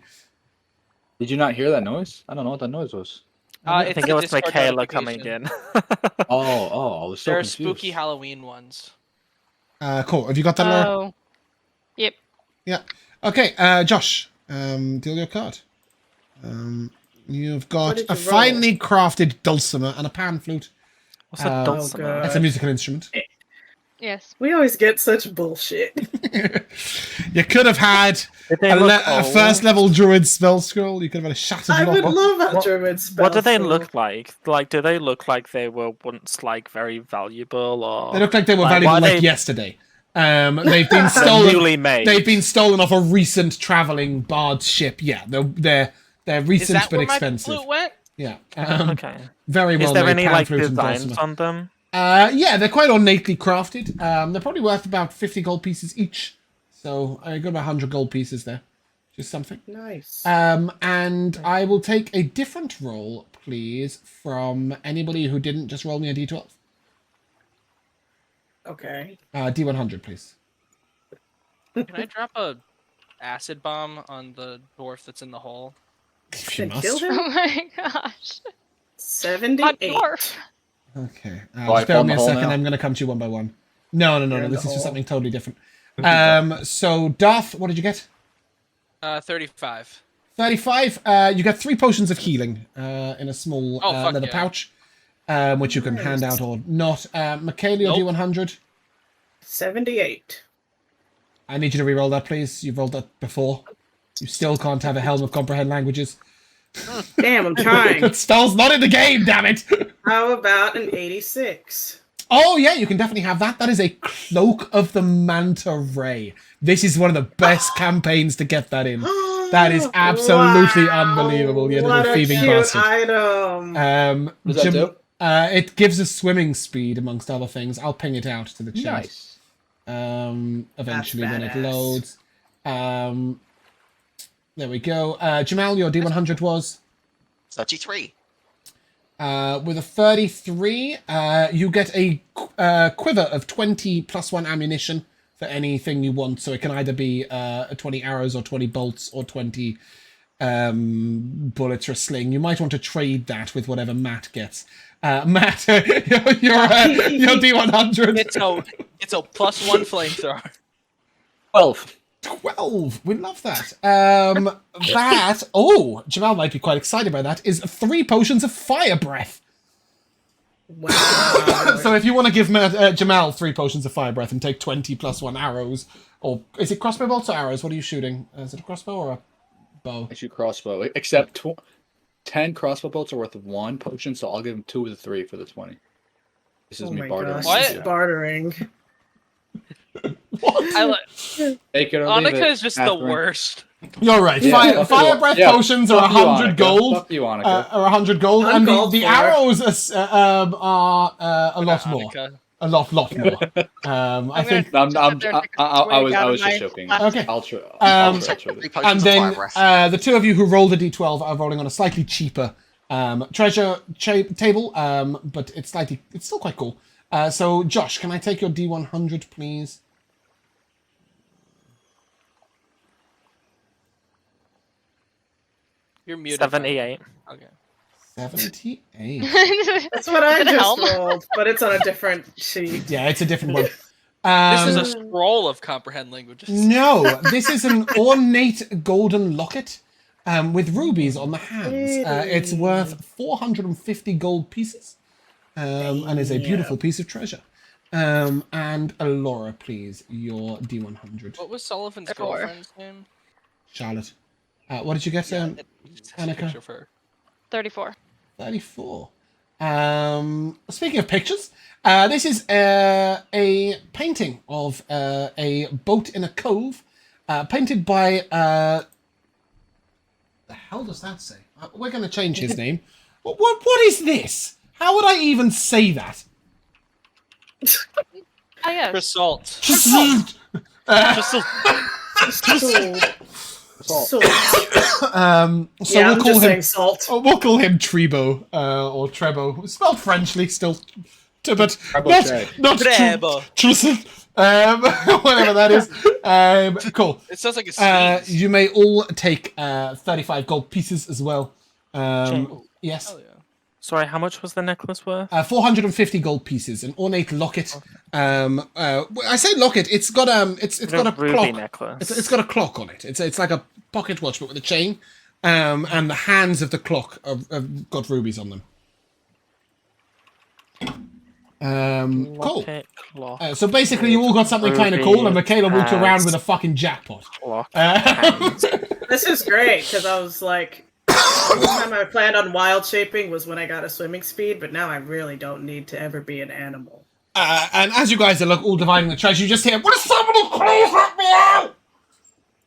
Did you not hear that noise? I don't know what that noise was. I It's think the it was Discord Michaela coming notification. in. Oh, I was so There are confused. spooky Halloween ones. Cool. Have you got that, Laura? Oh. Yep. Yeah. Okay, Josh, deal your card. You've What got did a you roll? finely crafted dulcimer and a pan flute. What's a dulcimer? God. That's a musical instrument. Yes. We always get such bullshit. You could have had Did they a, look a old? first level druid spell scroll. You could have had a shattered I would lock. love a What- German spell. What do they scroll. look like? Like, do they look like they were once like very valuable, or They look like they were Like, valuable why like they- yesterday. They've been they're stolen. newly made? They've been stolen off a recent traveling bard's ship. Yeah, they're Is recent that but where my expensive. flute went? Yeah. Okay. Very well Is there made any pan like flute and designs dulcimer. on them? Yeah, they're quite ornately crafted. They're probably worth about 50 gold pieces each. So I got about 100 gold pieces there. Just something. Nice. And I will take a different roll, please, from anybody who didn't just roll me a d12. Okay. D100, please. Can I drop a acid bomb on the dwarf that's in the hole? If you And must. kill him? Oh my gosh. 78. dwarf. Okay. Oh, I Just bear fall with in me the a hole second. now? I'm going to come to you one by one. No. You're in This the is just hole. something totally different. So, Darth, what did you get? 35. 35. You get 3 potions of healing in a small Oh, fuck leather yeah. pouch, which you can hand Nice. out or not. Michaela, your Nope. D100. 78. I need you to re-roll that, please. You've rolled that before. You still can't have a helm of comprehend languages. Damn, I'm trying. That spell's not in the game, damn it! How about an 86? Oh yeah, you can definitely have that. That is a Cloak of the Manta Ray. This is one of the best campaigns to get that in. That is absolutely unbelievable, you What little a thieving cute bastard. item. What does that do? It gives us swimming speed, amongst other things. I'll ping it out to the chat. Nice. Eventually when it badass. loads. There we go. Jamal, your D100 was? 33. With a 33, you get a quiver of 20 plus 1 ammunition for anything you want. So it can either be 20 arrows or 20 bolts or 20 bullets for a sling. You might want to trade that with whatever Matt gets. Matt, your D100. It's a +1 flamethrower. 12. 12. We love that. Jamal might be quite excited by that, is 3 potions of fire breath. Wow. So if you want to give Jamal 3 potions of fire breath and take 20 plus 1 arrows, or is it crossbow bolts or arrows? What are you shooting? Is it a crossbow or a bow? I shoot crossbow, except 10 crossbow bolts are worth 1 potion, so I'll give him 2 of the 3 for the 20. This is Oh me my bartering. gosh, What? it's bartering. Take it or leave Annika it, is just the Catherine. worst. You're right. Yeah, Fire fuck breath you. Yeah, potions are fuck you, 100 Annika. gold. Fuck you, Annika. Or 100 gold, and Uncalled the for. arrows are a lot more. Annika. A lot more. I think. I I was just joking. Okay. I'll try. Um, I'll try 3 this. potions And of then fire breath. the two of you who rolled a d12 are rolling on a slightly cheaper treasure table, but it's still quite cool. So Josh, can I take your d100, please? You're muted. 78. Okay. 78. That's what I Is it a just helm? rolled, but it's on a different sheet. Yeah, it's a different one. This is a scroll of comprehend languages. No, this is an ornate golden locket with rubies on the hands. It's worth 450 gold pieces and is a beautiful piece of treasure. And Laura, please, your D100. What was Sullivan's 4. girlfriend's name? Charlotte. What did you get, Just a Annika? picture of her. 34. 34. Speaking of pictures, this is a painting of a boat in a cove, painted by... the hell does that say? We're going to change his name. What is this? How would I even say that? Ah, yes. For salt. Salt. Salt. So Yeah, we'll I'm call just him. saying salt. We'll call him Trebo or Trebo, spelled Frenchly still, but Trebuchet. not Trebo. whatever that is. Cool. It sounds like a sneeze. You may all take 35 gold pieces as well. Jane. Yes. Hell yeah. Sorry, how much was the necklace worth? 450 gold pieces, an ornate locket. I say locket. It's got it's got a ruby clock. necklace. It's got a clock on it. It's like a pocket watch but with a chain. And the hands of the clock have got rubies on them. Cool. Locket, clock, So basically, you all got something kind of cool, and Michaela walked around with a fucking jackpot. clock. This is great because I was like, the only time I planned on wild shaping was when I got a swimming speed, but now I really don't need to ever be an animal. And as you guys are all dividing the treasure, you just hear, "Will somebody please let me out?"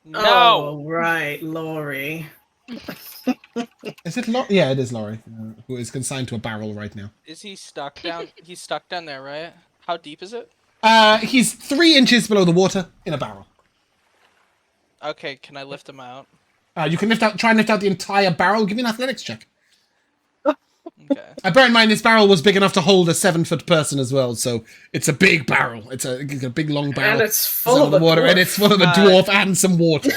No. Oh, right, Lori. Is it Laurie? Yeah, it is Laurie, who is consigned to a barrel right now. Is he stuck down? He's stuck down there, right? How deep is it? He's 3 inches below the water in a barrel. Okay, can I lift him out? You can try and lift out the entire barrel. Give me an athletics check. Okay. Bear in mind, this barrel was big enough to hold a 7-foot person as well, so it's a big barrel. It's a big, long barrel. And it's full of the water, dwarf. and it's full of a dwarf and some water.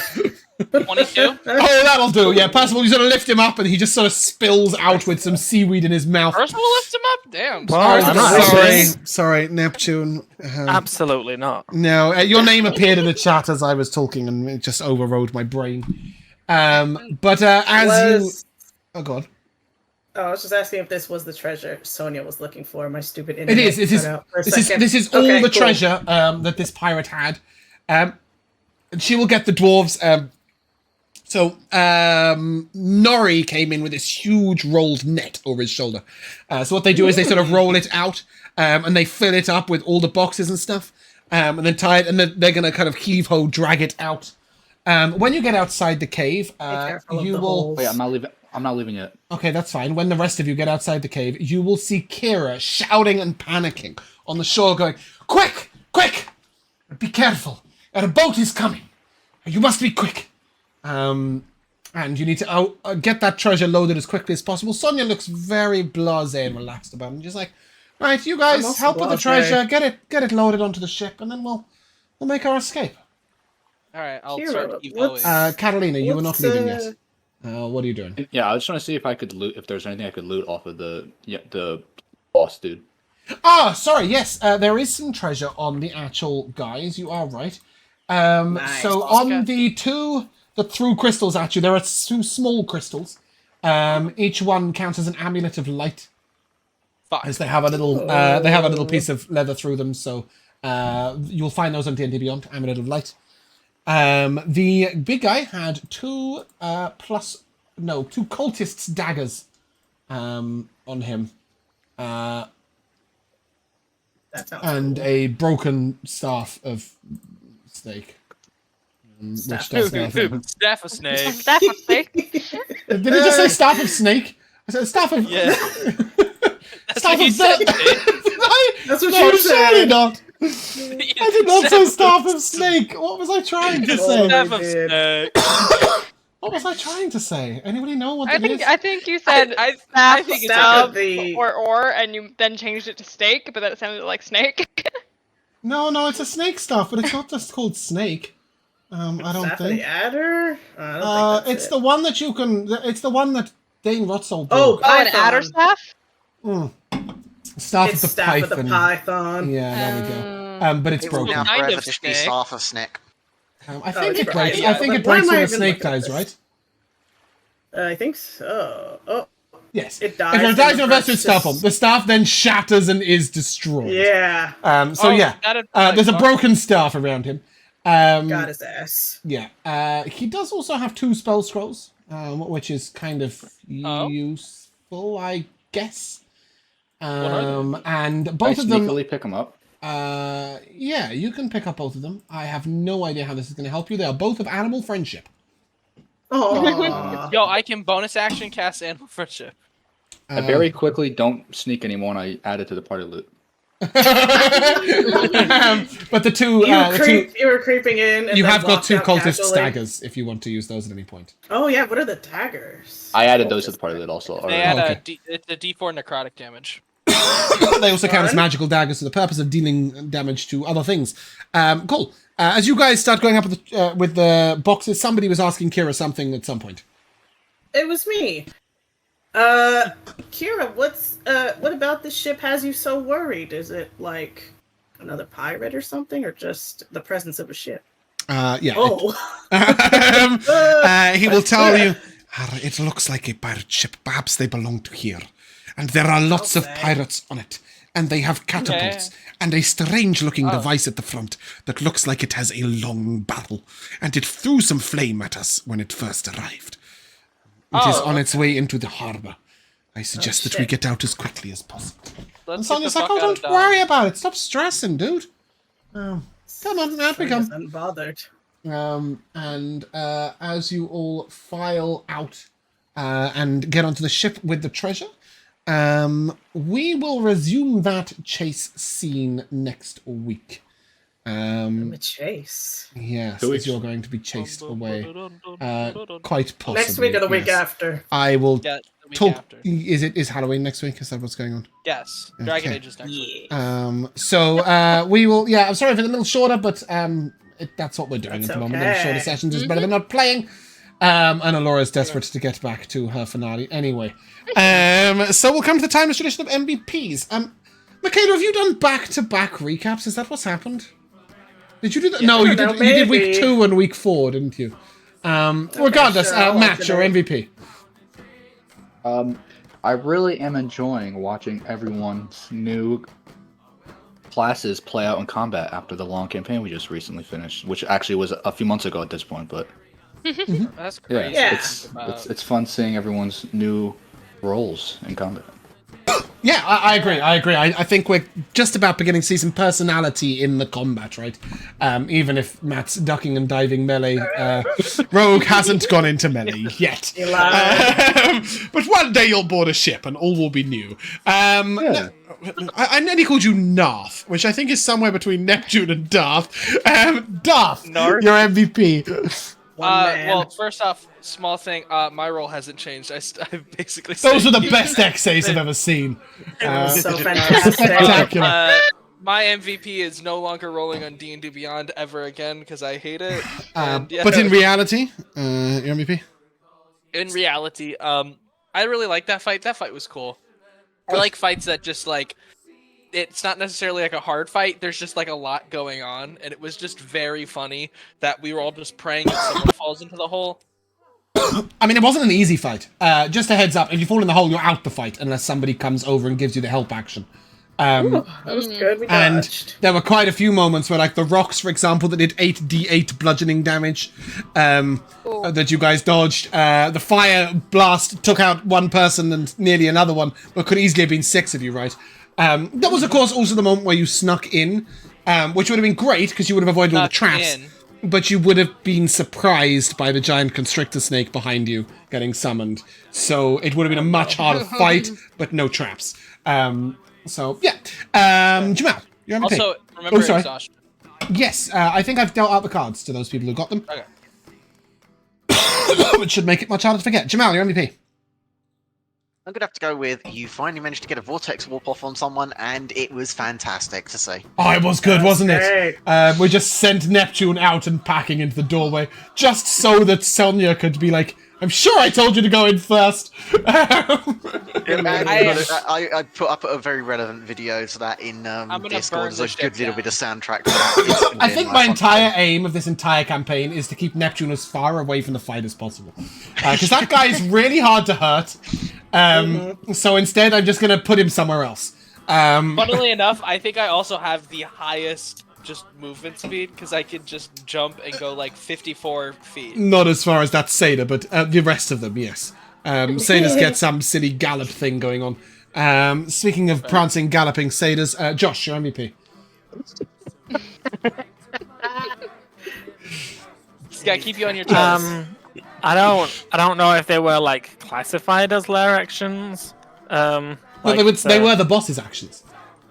22? Oh, that'll do. Yeah, Percival, you sort of lift him up, and he just sort of spills out with some seaweed in his mouth. First we'll lift him up? Damn. Well, Sorry, Neptune. Absolutely not. No, your name appeared in the chat as I was talking, and it just overrode my brain. But as you... Oh, God. Oh, I was just asking if this was the treasure Sonia was looking for. My stupid It internet is. This is all Okay, the cool. treasure that this pirate had. And she will get the dwarves. So Nori came in with this huge rolled net over his shoulder. So what they do is they sort of roll it out, and they fill it up with all the boxes and stuff, and then tie it, and then they're gonna kind of heave-ho drag it out. When you get outside the cave, you will. Wait, I'm not leaving yet. Okay, that's fine. When the rest of you get outside the cave, you will see Kira shouting and panicking on the shore, going, "Quick! Quick! Be careful! A boat is coming! You must be quick!" And you need to get that treasure loaded as quickly as possible. Sonia looks very blasé and relaxed about it. And she's like, "Right, you guys help with the treasure, get it loaded onto the ship, and then we'll make our escape." Alright, I'll Kira, start what's- evoing. Catalina, you were not what's, leaving yet. What are you doing? Yeah, I was trying to see if I could loot. If there's anything I could loot off of the boss dude. Ah, sorry, yes, there is some treasure on the actual guys, you are right. Nice. So on the through crystals at you, there are 2 small crystals. Each one counts as an amulet of light. Fuck. As they have a little piece of leather through them, so you'll find those on D&D Beyond, amulet of light. The big guy had 2 cultists' daggers on him. That sounds And cool. a broken staff of snake. Staff Which of does snake. nothing. Staff of snake. Staff of snake. Did it just say staff of snake? I said staff of... Yeah. That's Staff what he of said. snake. That's what No, you surely said. not. I did not say staff of snake. What was I trying to say? Staff of did. snake. What was I trying to say? Anybody know what I that is? think you said I staff think it's Staff of of the... or, and you then changed it to snake, but then it sounded like snake. No, it's a snake staff, but it's not just called snake. I don't Staff of the think. Adder? I don't think It's that's the one that you can... It's the one that Dane Rotzold Oh, broke. Oh, an Python. adder staff. Staff It's of the Staff Python. of the Python. Yeah, there we go. But it's It will broken. now Kind forever of just be snake. staff of snake. I think it's it broken. breaks. Yeah, I think but it why breaks am when I a even snake looking at dies, this? right? I think so. Oh, Yes. It dies If it and dies in reverse to reverts staff to- form, the staff then shatters and is destroyed. yeah. So yeah, there's a broken staff around him. Got his ass. Yeah. He does also have 2 spell scrolls, which is kind of useful, I guess. And Can I both of them. sneakily pick them up? Yeah, you can pick up both of them. I have no idea how this is going to help you. They are both of animal friendship. Oh. Yo, I can bonus action cast Animal Friendship. I very quickly don't sneak anymore, and I add it to the party loot. But the two, You were creeping in. And you then have got walked two out cultist casually. daggers if you want to use those at any point. Oh yeah, what are the daggers? I added those to the party list also. They already. add okay. it's a D4 necrotic damage. They also count as Fun. magical daggers for the purpose of dealing damage to other things. Cool. As you guys start going up with the boxes, somebody was asking Kira something at some point. It was me. Kira, what about this ship has you so worried? Is it like another pirate or something, or just the presence of a ship? Yeah. Oh. He will tell you, it looks like a pirate ship. Perhaps they belong to here. And there are lots of pirates on it. And they have catapults. And a strange-looking device at the front that looks like it has a long barrel. And it threw some flame at us when it first arrived. It is on its way into the harbour. I suggest that we get out as quickly as possible. And Sonya's like, don't worry about it. Stop stressing, dude. Come on, out we come. Unbothered. And as you all file out and get onto the ship with the treasure, we will resume that chase scene next week. The chase. Yes, 2 weeks. you're going to be chased away. Quite possibly. Next week or the week yes. after. I will Yeah, the week talk. after. Is Halloween next week? Is that what's going on? Yes, Dragon Okay. Age is next week. So we will. Yeah, I'm sorry if it's a little shorter, but that's what we're doing That's at the moment. A little okay. shorter sessions is better than not playing. And Alora's desperate to get back to her finale anyway. So we'll come to the timeless tradition of MVPs. Michaela, have you done back-to-back recaps? Is that what's happened? Did you do that? Yeah, No, I you don't did. know, You did week maybe. 2 and week 4, didn't you? Regardless, sure, I'll Matt, your alternate. MVP. I really am enjoying watching everyone's new classes play out in combat after the long campaign we just recently finished, which actually was a few months ago at this point. But That's yeah, crazy. Yeah. it's fun seeing everyone's new roles in combat. Yeah, I agree. I think we're just about beginning to see some personality in the combat, right? Even if Matt's ducking and diving melee, Rogue hasn't gone into melee yet. You lied. But one day you'll board a ship and all will be new. Yeah. I nearly called you Narth, which I think is somewhere between Neptune and Darth. Darth, Narth? your MVP. One man. Well, first off, small thing. My role hasn't changed. I basically. Those are stayed the best XAs I've ever seen. It was so fantastic. Spectacular. My MVP is no longer rolling on D&D Beyond ever again because I hate it. And, yeah, But in reality, your MVP? in reality, I really like that fight. That fight was cool. I like fights that just like it's not necessarily like a hard fight. There's just like a lot going on, and it was just very funny that we were all just praying that someone falls into the hole. I mean, it wasn't an easy fight. Just a heads up, if you fall in the hole, you're out the fight unless somebody comes over and gives you the help action. That was good. We And dodged. there were quite a few moments where, like, the rocks, for example, that did 8d8 bludgeoning damage that you guys dodged. The fire blast took out one person and nearly another one, but could easily have been 6 of you, right? That was, of course, also the moment where you snuck in, which would have been great because you would have avoided all the Snuck traps. in. But you would have been surprised by the giant constrictor snake behind you getting summoned. So it would have been a much harder fight, but no traps. So, yeah. Jamal, you're MVP. Also, remember sorry. exhaustion. Yes, I think I've dealt out the cards to those people who got them. Okay. Which should make it much harder to forget. Jamal, your MVP. I'm gonna have to go with you finally managed to get a vortex warp off on someone, and it was fantastic to see. Oh, it was good, wasn't great. it? We just sent Neptune out and packing into the doorway, just so that Sonia could be like, I'm sure I told you to go in first. And I put up a very relevant video to that in gonna Discord. burn There's the a ship good little down. bit of soundtrack for that. It's gonna I be a think nice my one. entire aim of this entire campaign is to keep Neptune as far away from the fight as possible. Because that guy is really hard to hurt. So instead, I'm just going to put him somewhere else. Funnily enough, I think I also have the highest just movement speed because I can just jump and go like 54 feet. Not as far as that Seda, but the rest of them, yes. Seda's get some silly gallop thing going on. Speaking of prancing, galloping Sedas, Josh, your MVP. Just gotta keep you on your toes. I don't know if they were like classified as lair actions. Well, they were the boss's actions.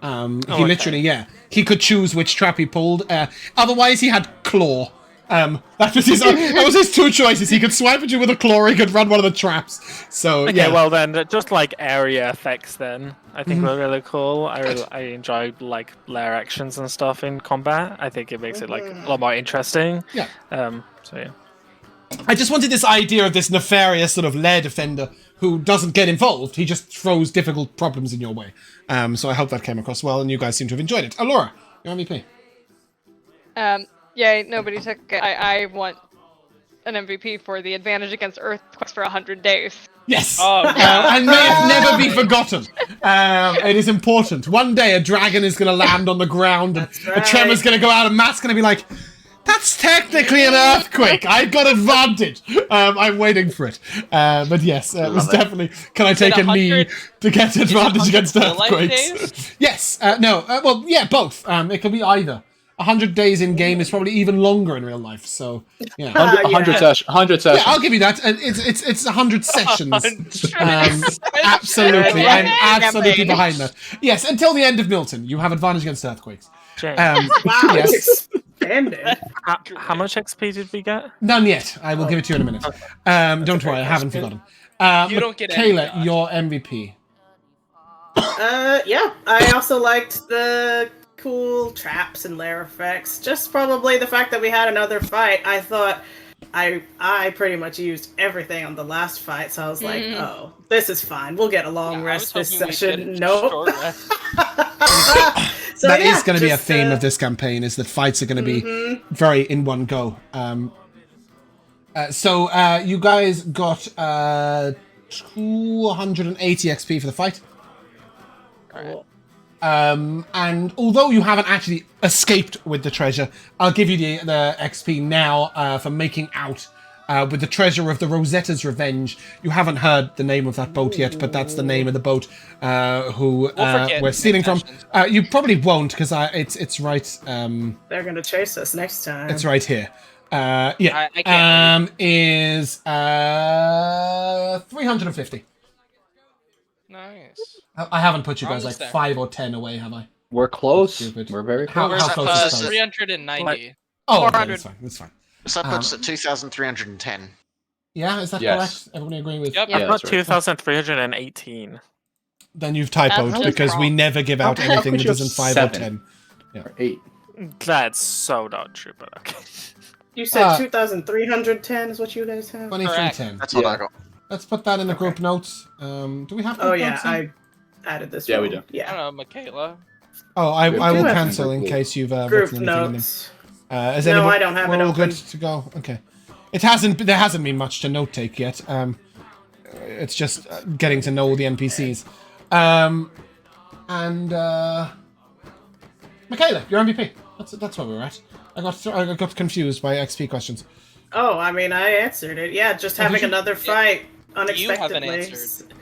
He literally, he could choose which trap he pulled. Otherwise, he had claw. That was his two choices. He could swipe at you with a claw, or he could run one of the traps. So Okay, well then, just like area effects then, I think were really cool. I enjoy like lair actions and stuff in combat. I think it makes it like a lot more interesting. Yeah. So yeah. I just wanted this idea of this nefarious sort of lair defender who doesn't get involved. He just throws difficult problems in your way. So I hope that came across well, and you guys seem to have enjoyed it. Alora, your MVP. Yay, nobody took it. I want an MVP for the advantage against earthquakes for 100 days. Yes! And may it never be forgotten. It is important. One day a dragon is going to land on the ground, and a tremor's going to go out, and Matt's going to be like, that's technically an earthquake. I've got advantage. I'm waiting for it. But yes, it was definitely. Can I take a knee to get advantage against earthquakes? Yes. No. Well, yeah, both. It could be either. 100 days in game is probably even longer in real life. So yeah, 100 sessions. Yeah, I'll give you that. It's 100 sessions. Absolutely, I'm absolutely behind that. Yes, until the end of Miltern, you have advantage against earthquakes. Wow, yes. it's expanded. How much XP did we get? None yet. I will give it to you in a minute. Don't worry, I haven't forgotten. You don't get any. Kayla, your MVP. Yeah, I also liked the cool traps and lair effects. Just probably the fact that we had another fight. I thought I pretty much used everything on the last fight, so I was like, oh, this is fine. We'll get a long rest this session. Nope. So, that is going to be a theme of this campaign, is that fights are going to be very in one go. So you guys got 280 XP for the fight. Cool. And although you haven't actually escaped with the treasure, I'll give you the XP now for making out with the treasure of the Rosetta's Revenge. You haven't heard the name of that boat yet, but that's the name of the boat we're stealing from. You probably won't, because it's right. They're gonna chase us next time. It's right here. Yeah. I can't is 350. Nice. I haven't put you guys like Almost there. 5 or 10 away, have I? We're close. Stupid. We're very How close. close is close? 390. Oh, okay, 400. that's fine. That's fine. So that puts at 2,310. Yeah, is that Yes. correct? Everybody agree with? Yep. Yeah. I've got that's right. 2,318. Then you've typoed That's because we wrong. never give out How anything could that you isn't have 5 or 7? 10. Or 8. That's so not true, but okay. You said 2,310 is what you guys have? 2310. That's what Yeah. I got. Let's put that in the group notes. Do we have group Oh yeah, notes? in? I added this. Yeah, we one. do. I Yeah, don't know, Michaela. Oh, I We will do have cancel group in case you've group written anything in them. notes. Is No, anybody- I don't have we're it all open. good to go. Okay. There hasn't been much to note take yet. It's just getting to know the NPCs. Michaela, your MVP. That's where we're at. I got confused by XP questions. Oh, I mean, I answered it. Yeah, just having you? another fight You unexpectedly. haven't answered.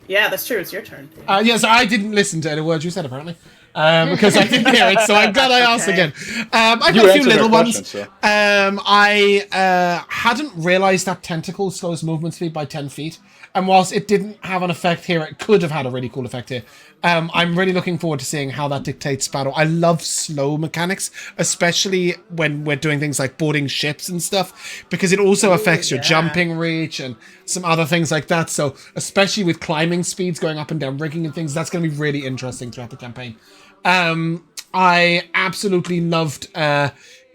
Yeah, that's true. It's your turn. Yes, I didn't listen to any words you said, apparently. Because I didn't hear it, so I'm glad I asked Okay. again. I've got You a few answered little our ones. question, so. I hadn't realised that tentacle slows movement speed by 10 feet. And whilst it didn't have an effect here, it could have had a really cool effect here. I'm really looking forward to seeing how that dictates battle. I love slow mechanics, especially when we're doing things like boarding ships and stuff, because it also affects your yeah. jumping reach and some other things like that. So especially with climbing speeds going up and down, rigging and things, that's going to be really interesting throughout the campaign. I absolutely loved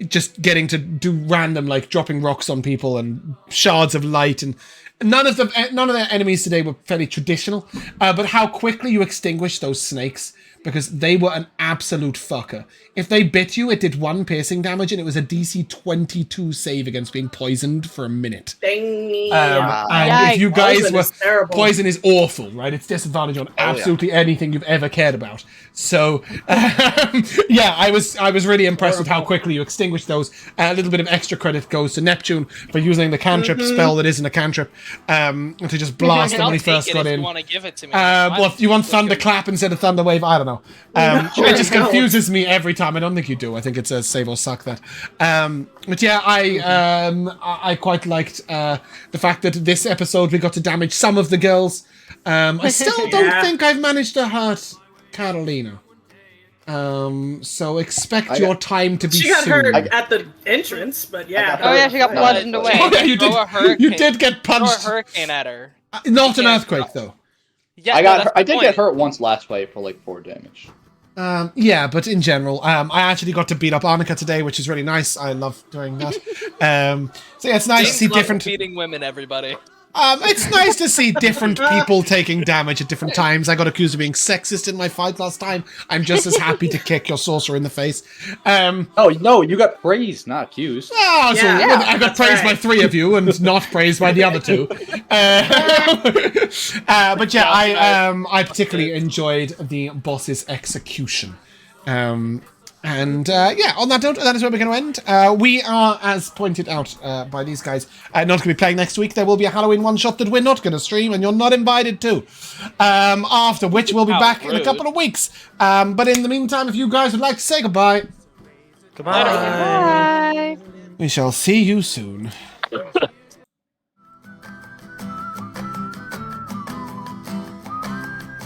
just getting to do random, like dropping rocks on people and shards of light, and none of the enemies today were fairly traditional, but how quickly you extinguish those snakes, because they were an absolute fucker. If they bit you, it did 1 piercing damage, and it was a DC 22 save against being poisoned for a minute. Dang. And if you guys Poison were, is terrible. poison is awful, right? It's disadvantage on absolutely anything you've ever cared about. So, yeah, I was really impressed with how quickly you extinguished those. A little bit of extra credit goes to Neptune for using the cantrip spell that isn't a cantrip to just blast them I'll when he take first it got if in. you want to give it to me. Well, if you want Thunderclap instead of Thunderwave, I don't know. It just confuses me every time. I don't think you do. I think it's a save or suck that. But yeah, I quite liked the fact that this episode we got to damage some of the girls. I still don't think I've managed to hurt Carolina. So expect your time to be She got soon. hurt at the entrance, but yeah. Oh yeah, she got bludgeoned away. Oh, yeah, you Throw a did. hurricane. You did get Throw a punched. hurricane at her. Not an can't- earthquake, though. Yeah, I no, got. that's I the did get point. hurt once last fight for like 4 damage. Yeah, but in general, I actually got to beat up Annika today, which is really nice. I love doing that. So yeah, it's nice to see James loves different. beating women, everybody. It's nice to see different people taking damage at different times. I got accused of being sexist in my fight last time. I'm just as happy to kick your sorcerer in the face. Oh no, you got praised, not accused. So Yeah, I got that's praised by right. 3 of you and not praised by the other 2. But yeah, I particularly enjoyed the boss's execution. And yeah, on that note, that is where we're going to end. We are, as pointed out by these guys, not going to be playing next week. There will be a Halloween one-shot that we're not going to stream, and you're not invited to. After which we'll be back in a couple of weeks. But in the meantime, if you guys would like to say goodbye, Goodbye. Bye. we shall see you soon.